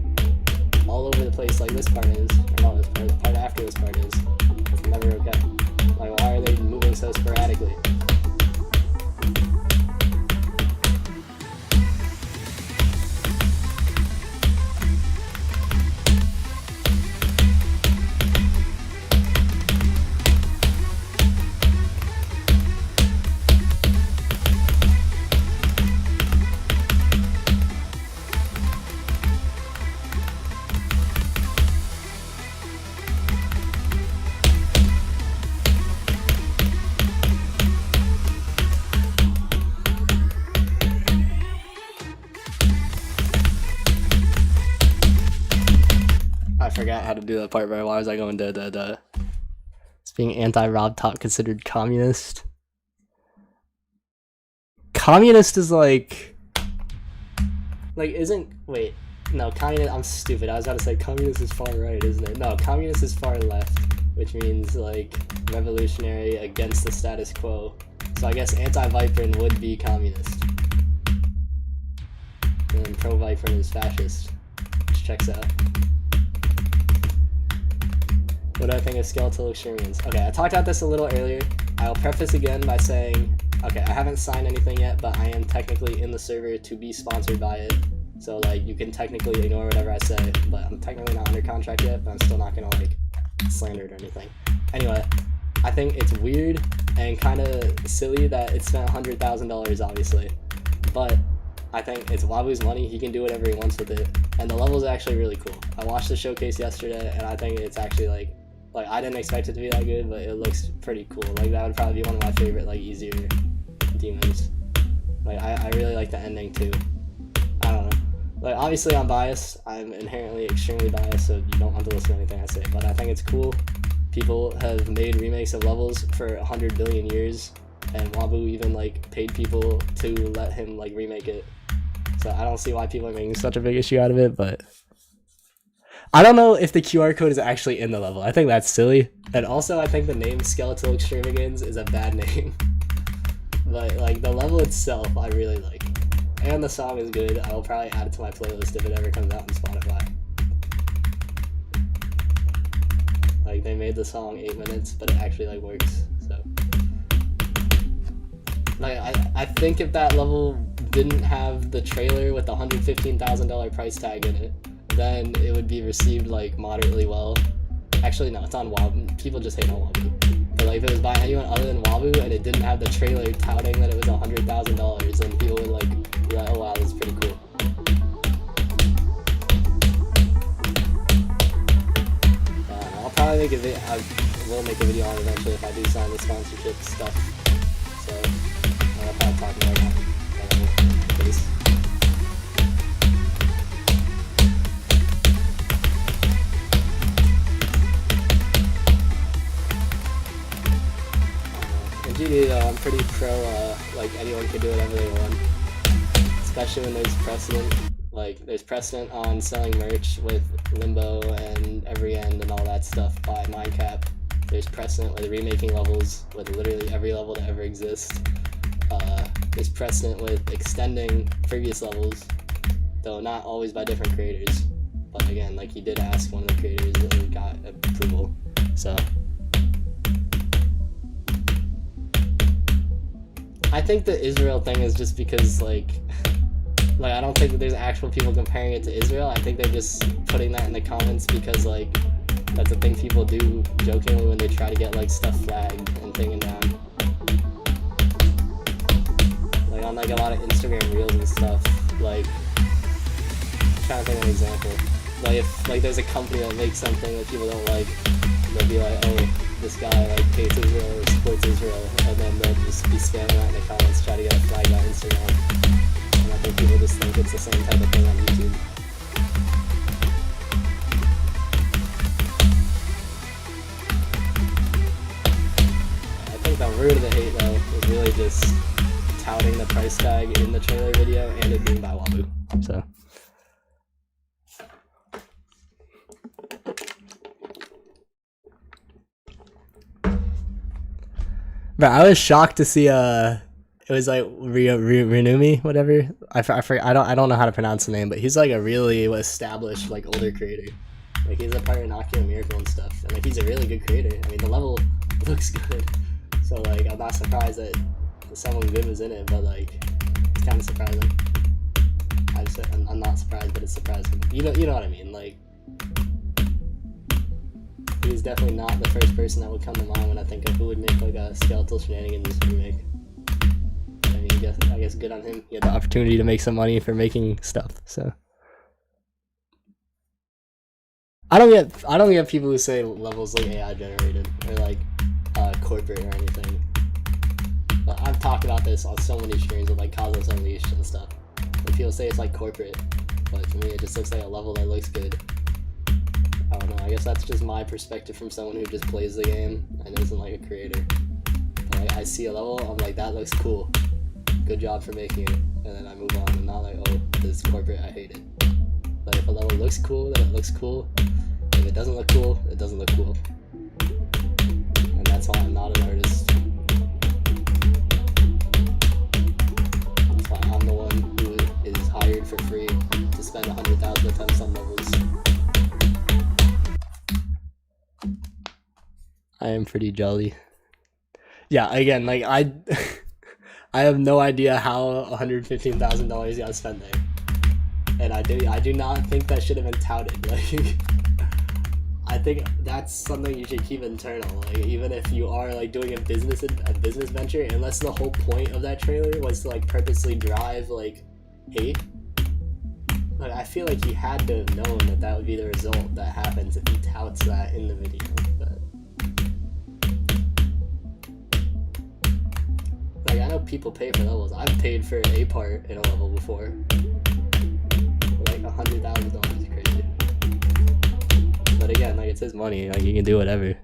all over the place like this part is, or not this part, the part after this part is, it's never okay. Like, why are they moving so sporadically? I forgot how to do that part, bro. Why was I going to It's being anti-Rob Top considered communist. Communist is like isn't, wait, no, communist, I'm stupid. I was about to say communist is far right, isn't it? No, communist is far left, which means like revolutionary against the status quo. So I guess anti-Vipern would be communist. And then pro-Vipern is fascist, which checks out. What do I think of Skeletal Extremians? Okay, I talked about this a little earlier. I'll preface again by saying, okay, I haven't signed anything yet, but I am technically in the server to be sponsored by it. So, like, you can technically ignore whatever I say, but I'm technically not under contract yet, but I'm still not gonna, like, slander it or anything. Anyway, I think it's weird and kind of silly that it spent $100,000, obviously. But I think it's Wabu's money. He can do whatever he wants with it. And the level's actually really cool. I watched the showcase yesterday, and I think it's actually, like, I didn't expect it to be that good, but it looks pretty cool. Like, that would probably be one of my favorite, like, easier demons. Like, I really like the ending, too. I don't know. Like, obviously I'm biased. I'm inherently extremely biased, so you don't have to listen to anything I say. But I think it's cool. People have made remakes of levels for 100 billion years, and Wabu even like paid people to let him like remake it. So I don't see why people are making such a big issue out of it, but I don't know if the QR code is actually in the level. I think that's silly. And also I think the name Skeletal Extravagance is a bad name. But like the level itself I really like. And the song is good. I will probably add it to my playlist if it ever comes out on Spotify. Like, they made the song 8 minutes, but it actually like works. So, like, I think if that level didn't have the trailer with the $115,000 price tag in it, then it would be received like moderately well. Actually, no, it's on Wabu. People just hate on Wabu. But like, if it was by anyone other than Wabu and it didn't have the trailer touting that it was $100,000, then people would like be like, oh wow, this is pretty cool. I'll probably make a video. I will make a video on it eventually if I do sign the sponsorship stuff. So I'll probably talk more about this. In GD though, I'm pretty pro, like anyone can do whatever they want. Especially when there's precedent. Like, there's precedent on selling merch with Limbo and Every End and all that stuff by Mindcap. There's precedent with remaking levels with literally every level to ever exist. There's precedent with extending previous levels, though not always by different creators. But again, like, he did ask one of the creators and got approval. So I think the Israel thing is just because like I don't think that there's actual people comparing it to Israel. I think they're just putting that in the comments because like that's a thing people do jokingly when they try to get like stuff flagged and taken down. Like on like a lot of Instagram reels and stuff. Like, I'm trying to think of an example. Like if like there's a company that makes something that people don't like, they'll be like, oh, this guy like hates Israel or supports Israel, and then they'll just be spamming that in the comments, try to get a flag on Instagram. And I think people just think it's the same type of thing on YouTube. I think the root of the hate though is really just touting the price tag in the trailer video and it being by Wabu. So but I was shocked to see it was like Renumi, whatever. I forget, I don't know how to pronounce the name, but he's like a really established like older creator. Like he's a part of Nokia Miracle and stuff, and like he's a really good creator. I mean the level looks good, so like I'm not surprised that someone good was in it, but like it's kind of surprising. I'm not surprised, but it's surprising. You know what I mean? Like he's definitely not the first person that would come to mind when I think of who would make like a Skeletal Shenanigans remake. I mean, I guess good on him. He had the opportunity to make some money for making stuff. So I don't get people who say levels like AI generated or like corporate or anything. But I've talked about this on so many streams with like Cosmos Unleashed and stuff. And people say it's like corporate, but for me it just looks like a level that looks good. I don't know, I guess that's just my perspective from someone who just plays the game and isn't like a creator. Like, I see a level, I'm like, that looks cool. Good job for making it. And then I move on and not like, oh, this is corporate, I hate it. But if a level looks cool, then it looks cool. If it doesn't look cool, it doesn't look cool. And that's why I'm not an artist. That's why I'm the one who is hired for free to spend 100,000 attempts on levels. I am pretty jolly. Yeah, again, like I have no idea how $115,000 got spent there, and I do not think that should have been touted. Like, I think that's something you should keep internal. Like, even if you are like doing a business venture, unless the whole point of that trailer was to like purposely drive like hate. Like, I feel like he had to have known that that would be the result that happens if he touts that in the video. Like, I know people pay for levels. I've paid for a part in a level before. Like, $100,000 is crazy. But again, like, it's his money. Like, he can do whatever.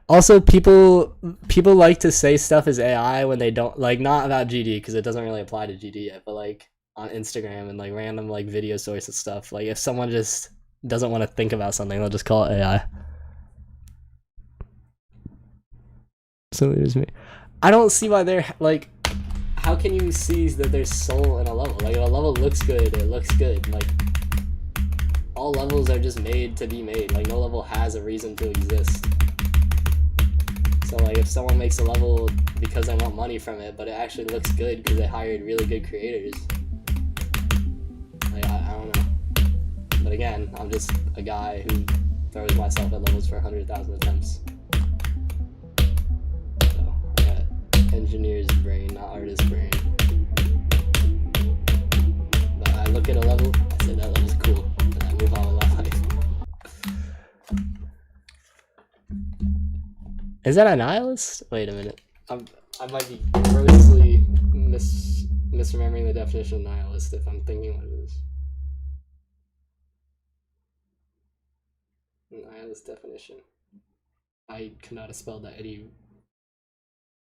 Also, people like to say stuff is AI when they don't, like, not about GD because it doesn't really apply to GD yet, but like on Instagram and like random like video sources stuff. Like if someone just doesn't want to think about something, they'll just call it AI. So there's me. I don't see why they're like. How can you see that there's soul in a level? Like if a level looks good, it looks good. Like all levels are just made to be made. Like no level has a reason to exist. So like if someone makes a level because they want money from it, but it actually looks good because they hired really good creators. Like I don't know. But again, I'm just a guy who throws myself at levels for 100,000 attempts. So I got engineer's brain, not artist's brain. But I look at a level, I say that level's cool, and I move on with my life. Is that a nihilist? Wait a minute. I might be grossly misremembering the definition of nihilist if I'm thinking what it is. Nihilist definition. I could not have spelled that. Any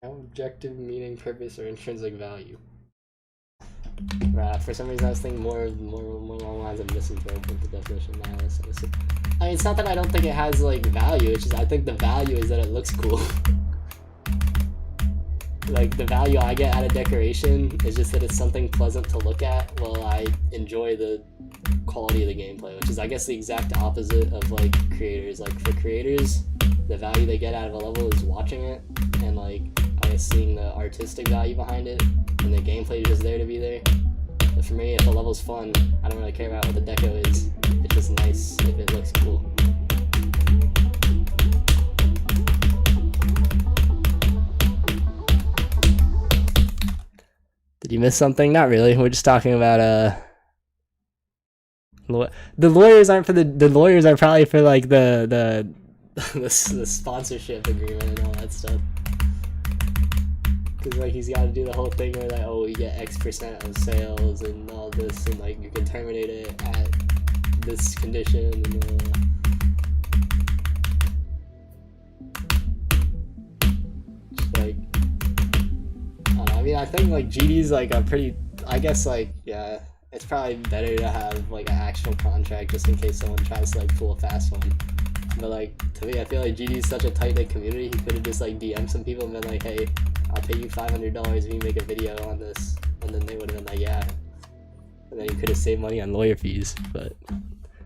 objective meaning, purpose, or intrinsic value. Right. For some reason, I was thinking more along the lines of misinterpreting the definition of nihilist. I mean, it's not that I don't think it has like value. It's just I think the value is that it looks cool. Like the value I get out of decoration is just that it's something pleasant to look at while I enjoy the quality of the gameplay, which is I guess the exact opposite of like creators. Like for creators, the value they get out of a level is watching it and like I guess seeing the artistic value behind it, and the gameplay is just there to be there. But for me, if a level's fun, I don't really care about what the deco is. It's just nice if it looks cool. Did you miss something? Not really. We're just talking about the lawyers aren't for the lawyers are probably for like the sponsorship agreement and all that stuff. Cause like he's got to do the whole thing where like, oh, we get X% of sales and all this, and like you can terminate it at this condition. And, just like I don't know. I mean, I think like GD's like a pretty. I guess like yeah, it's probably better to have like an actual contract just in case someone tries to like pull a fast one. But like to me, I feel like GD's such a tight-knit community. He could have just like DM'd some people and been like, hey, I'll pay you $500 if you make a video on this, and then they would have been like, yeah. And then you could have saved money on lawyer fees. But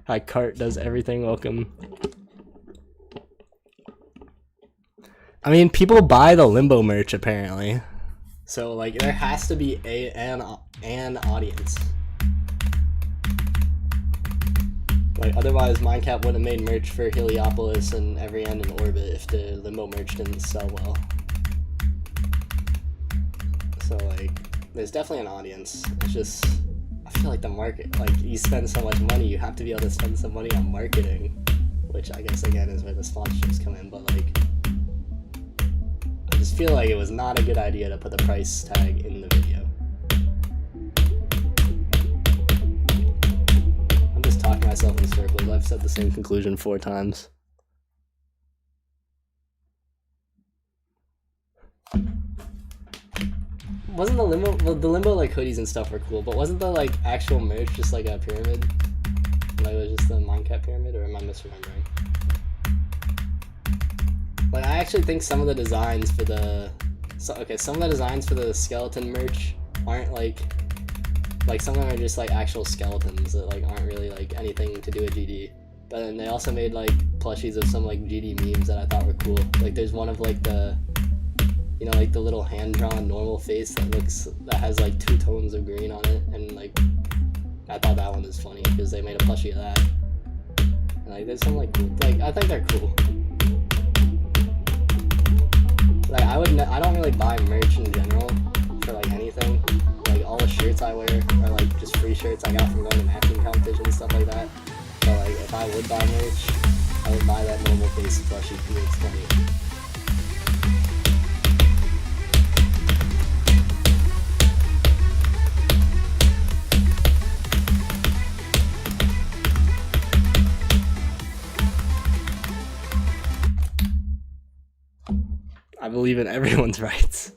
hi, Cart does everything. Welcome. I mean, people buy the Limbo merch apparently, so like there has to be an audience. Like otherwise, Mindcap would have made merch for Heliopolis and every end in orbit if the Limbo merch didn't sell well. So like, there's definitely an audience. It's just, I feel like the market, like you spend so much money, you have to be able to spend some money on marketing, which I guess again is where the sponsorships come in. But like, I just feel like it was not a good idea to put the price tag in the video. I'm just talking myself in circles. I've said the same conclusion 4 times. Wasn't the Limbo, well, the Limbo like hoodies and stuff were cool, but wasn't the like actual merch just like a pyramid? Like it was just the Mindcap pyramid, or am I misremembering? Like I actually think some of the designs for the, some of the designs for the skeleton merch aren't like some of them are just like actual skeletons that like aren't really like anything to do with GD. But then they also made like plushies of some like GD memes that I thought were cool. Like there's one of like the, you know, like the little hand-drawn normal face that has like 2 tones of green on it, and like I thought that one was funny because they made a plushie of that. And, like there's some like cool, like I think they're cool. Like I don't really buy merch in general for like anything. Like all the shirts I wear are like just free shirts I got from going to matching competitions and stuff like that. But like if I would buy merch, I would buy that normal face plushie because it's funny. believe in everyone's rights.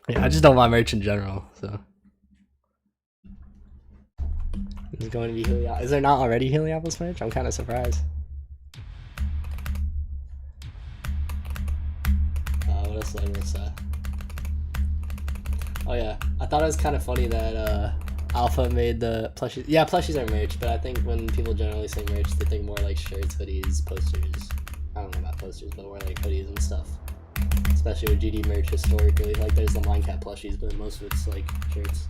Yeah, I just don't buy merch in general, so. Is going to be Heliopolis? Is there not already Heliopolis merch? I'm kind of surprised. What else did I want to say? Oh yeah, I thought it was kind of funny that Alpha made the plushies. Yeah, plushies are merch, but I think when people generally say merch, they think more like shirts, hoodies, posters. I don't know about posters, but more like hoodies and stuff. Especially with GD merch historically. Like there's the Minecraft plushies, but most of it's like shirts.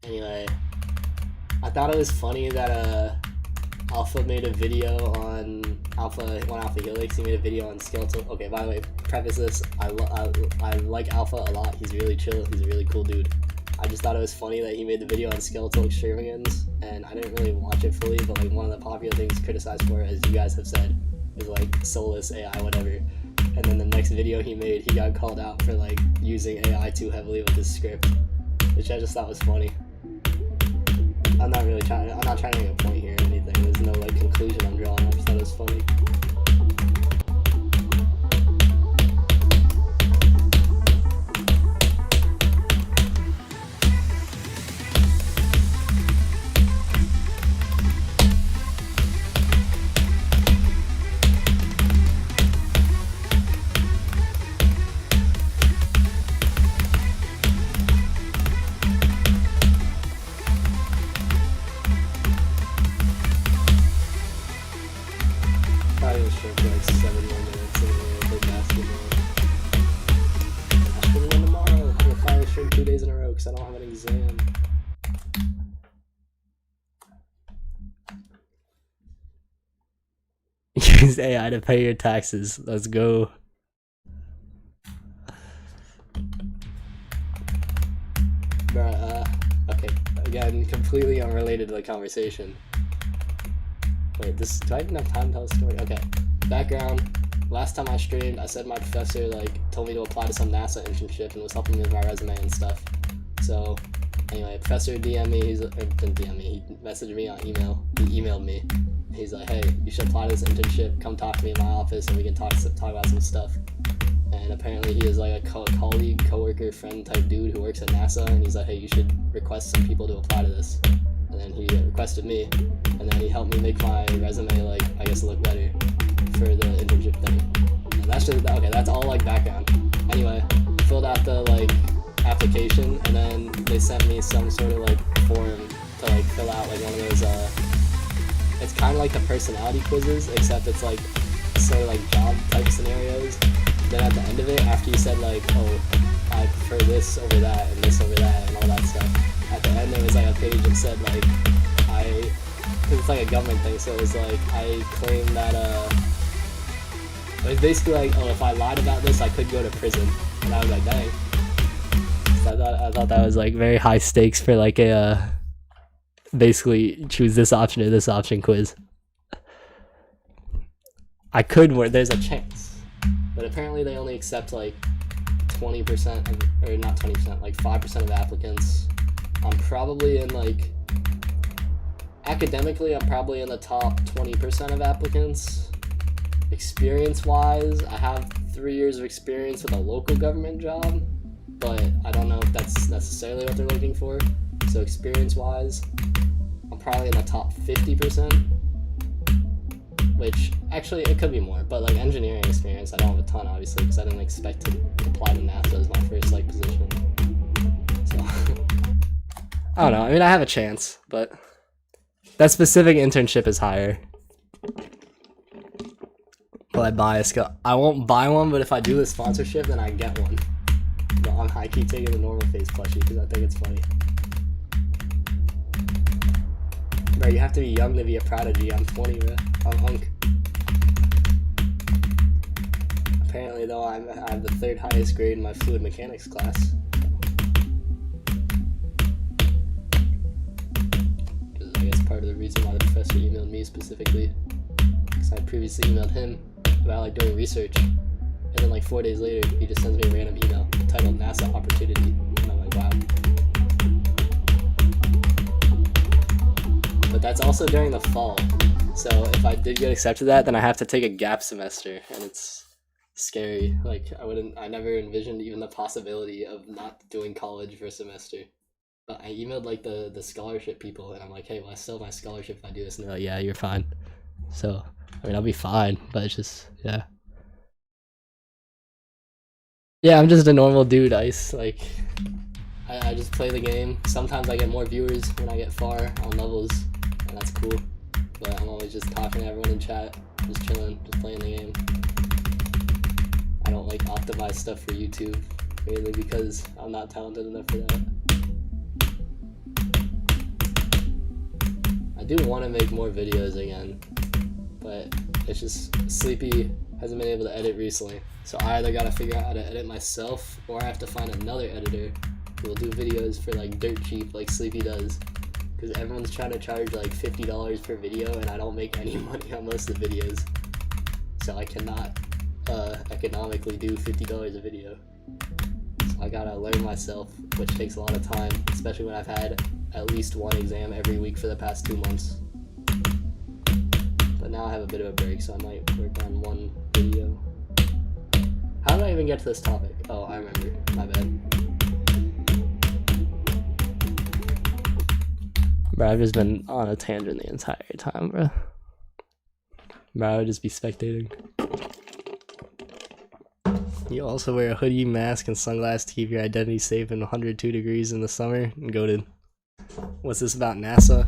Anyway, I thought it was funny that Alpha made a video on Alpha Helix. He made a video on Skeletal. Okay, by the way, preface this. I like Alpha a lot. He's really chill. He's a really cool dude. I just thought it was funny that he made the video on Skeletal Extravagance, and I didn't really watch it fully, but like one of the popular things criticized for it, as you guys have said, is like soulless AI, whatever. And then the next video he made, he got called out for like using AI too heavily with his script, which I just thought was funny. I'm not trying to make a point here or anything. There's no like conclusion I'm drawing. I just thought it was funny. Probably was short for like 7 more minutes and then we'll play basketball. Basketball tomorrow. I'm gonna fire stream 2 days in a row because I don't have an exam. Use AI to pay your taxes. Let's go. Bruh, okay, again, completely unrelated to the conversation. Wait, do I even have time to tell a story? Okay, background. Last time I streamed, I said my professor like told me to apply to some NASA internship and was helping me with my resume and stuff. So, anyway, professor DM'd me. He messaged me on email. He emailed me. He's like, hey, you should apply to this internship. Come talk to me in my office and we can talk about some stuff. And apparently he is like a colleague, coworker, friend type dude who works at NASA. And he's like, hey, you should request some people to apply to this. And then he requested me. And then he helped me make my resume, like, I guess look better for the internship thing. And that's just, okay, that's all like background. Anyway, filled out the like application and then they sent me some sort of like form to like fill out, like one of those, it's kind of like the personality quizzes, except it's like sort of like job type scenarios. Then at the end of it, after you said like, oh, I prefer this over that and this over that and all that stuff, at the end there was like a page that said like, because it's like a government thing, so it was like, I claim that, it was basically like, oh, if I lied about this, I could go to prison. And I was like, dang. So I thought that was like very high stakes for like a, basically choose this option or this option quiz. I could, where there's a chance. But apparently they only accept like 20% of, or not 20%, like 5% of applicants. I'm probably in like, academically, I'm probably in the top 20% of applicants. Experience-wise, I have 3 years of experience with a local government job, but I don't know if that's necessarily what they're looking for. So experience-wise, I'm probably in the top 50%, which actually it could be more, but like engineering experience, I don't have a ton, obviously, because I didn't expect to apply to NASA as my first like position. So I don't know. I mean, I have a chance, but that specific internship is higher. Will I buy a skill? I won't buy one, but if I do the sponsorship, then I get one. But I'm high-key taking the normal face plushie because I think it's funny. Bro, you have to be young to be a prodigy. I'm 20, bro. I'm unk. Apparently, though, I have the 3rd highest grade in my fluid mechanics class. Which is, I guess, part of the reason why the professor emailed me specifically. Because I previously emailed him about like doing research, and then like 4 days later he just sends me a random email titled NASA opportunity, and I'm like, wow. But that's also during the fall, So if I did get accepted to that, then I have to take a gap semester, and it's scary. Like I never envisioned even the possibility of not doing college for a semester. But I emailed like the scholarship people, and I'm like, hey, will I still have my scholarship if I do this? And they're like, yeah, you're fine. So I mean, I'll be fine, but it's just yeah. Yeah, I'm just a normal dude, Ice. Like, I just play the game. Sometimes I get more viewers when I get far on levels, and that's cool. But I'm always just talking to everyone in chat, just chilling, just playing the game. I don't like optimize stuff for YouTube, mainly because I'm not talented enough for that. I do want to make more videos again, but it's just Sleepy hasn't been able to edit recently. So I either gotta figure out how to edit myself, or I have to find another editor who will do videos for like dirt cheap like Sleepy does. Because everyone's trying to charge like $50 per video, and I don't make any money on most of the videos. So I cannot economically do $50 a video. So I gotta learn myself, which takes a lot of time, especially when I've had at least one exam every week for the past 2 months. But now I have a bit of a break, so I might work on one video. How did I even get to this topic? Oh, I remember. My bad. Bro, I've just been on a tangent the entire time, bro. Bro, I would just be spectating. You also wear a hoodie, mask, and sunglasses to keep your identity safe in 102 degrees in the summer. And go to... What's this about NASA?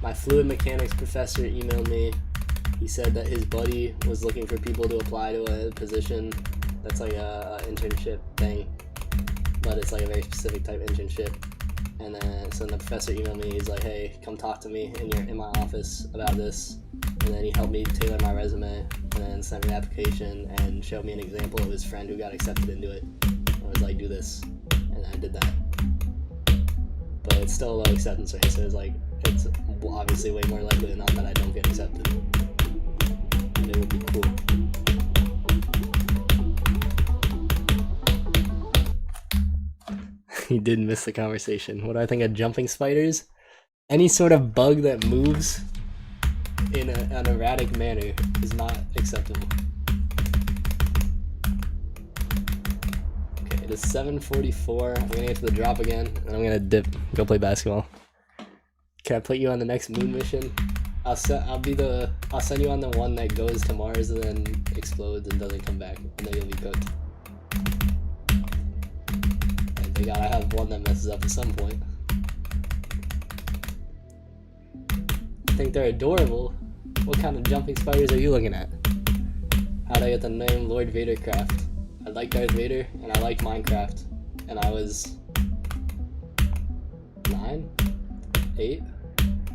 My fluid mechanics professor emailed me. He said that his buddy was looking for people to apply to a position that's like a internship thing, but it's like a very specific type internship. And then so the professor emailed me. He's like, "Hey, come talk to me in my office about this." And then he helped me tailor my resume, and then sent me the application and showed me an example of his friend who got accepted into it. I was like, "Do this," and I did that. But it's still a low acceptance rate, so it's obviously way more likely than not that I don't get accepted. It would be cool. He did miss the conversation. What do I think of jumping spiders? Any sort of bug that moves in an erratic manner is not acceptable. Okay, it is 7:44. I'm gonna get to the drop again, and I'm gonna dip, go play basketball. Can I put you on the next moon mission? I'll send you on the one that goes to Mars and then explodes and doesn't come back, and then you'll be cooked. And they gotta have one that messes up at some point. I think they're adorable. What kind of jumping spiders are you looking at? How'd I get the name Lord Vadercraft? I like Darth Vader, and I like Minecraft. And I was 9? 8?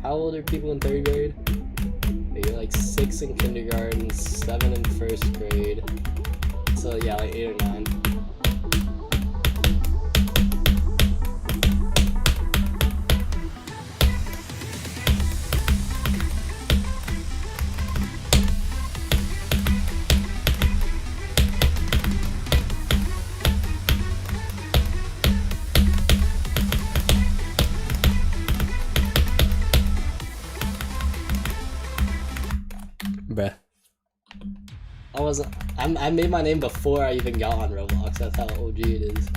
How old are people in 3rd grade? You're like 6 in kindergarten, 7 in 1st grade. So yeah, like 8 or 9. Bruh. I made my name before I even got on Roblox. That's how OG it is.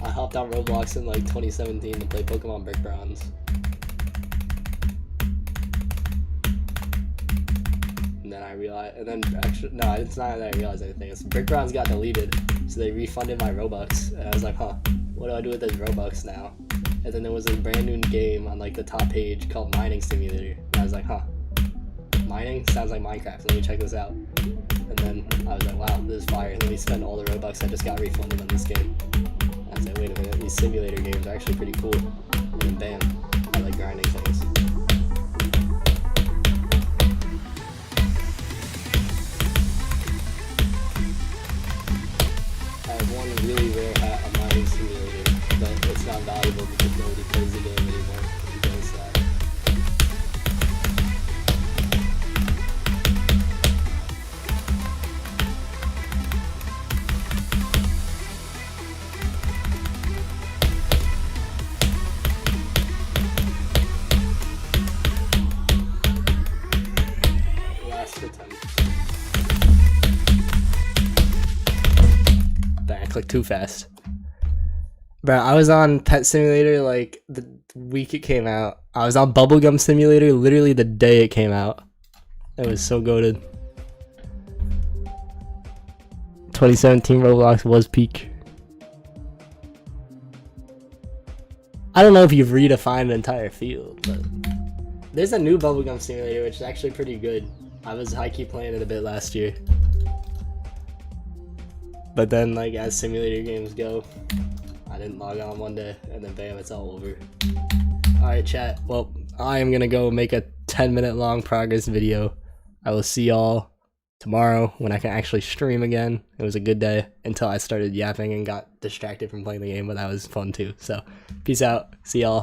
I hopped on Roblox in like 2017 to play Pokemon Brick Bronze. And then I realized, actually, no, it's not that I realized anything. It's Brick Bronze got deleted, so they refunded my Robux. And I was like, huh, what do I do with this Robux now? And then there was a brand new game on like the top page called Mining Simulator. And I was like, huh. Mining? Sounds like Minecraft. Let me check this out. And then I was like, wow, this is fire. Let me spend all the Robux I just got refunded on this game. And I was like, wait a minute, these simulator games are actually pretty cool. And then bam, I like grinding things. I have one really rare hat on Mining Simulator, but it's not valuable because nobody plays the game anymore. Because click too fast. Bro, I was on Pet Simulator like the week it came out. I was on Bubblegum Simulator literally the day it came out. It was so goated. 2017 Roblox was peak. I don't know if you've redefined an entire field, but there's a new Bubblegum Simulator which is actually pretty good. I was high-key playing it a bit last year. But then, like, as simulator games go, I didn't log on one day, and then bam, it's all over. Alright, chat. Well, I am gonna go make a 10-minute long progress video. I will see y'all tomorrow when I can actually stream again. It was a good day until I started yapping and got distracted from playing the game, but that was fun too. So, peace out. See y'all.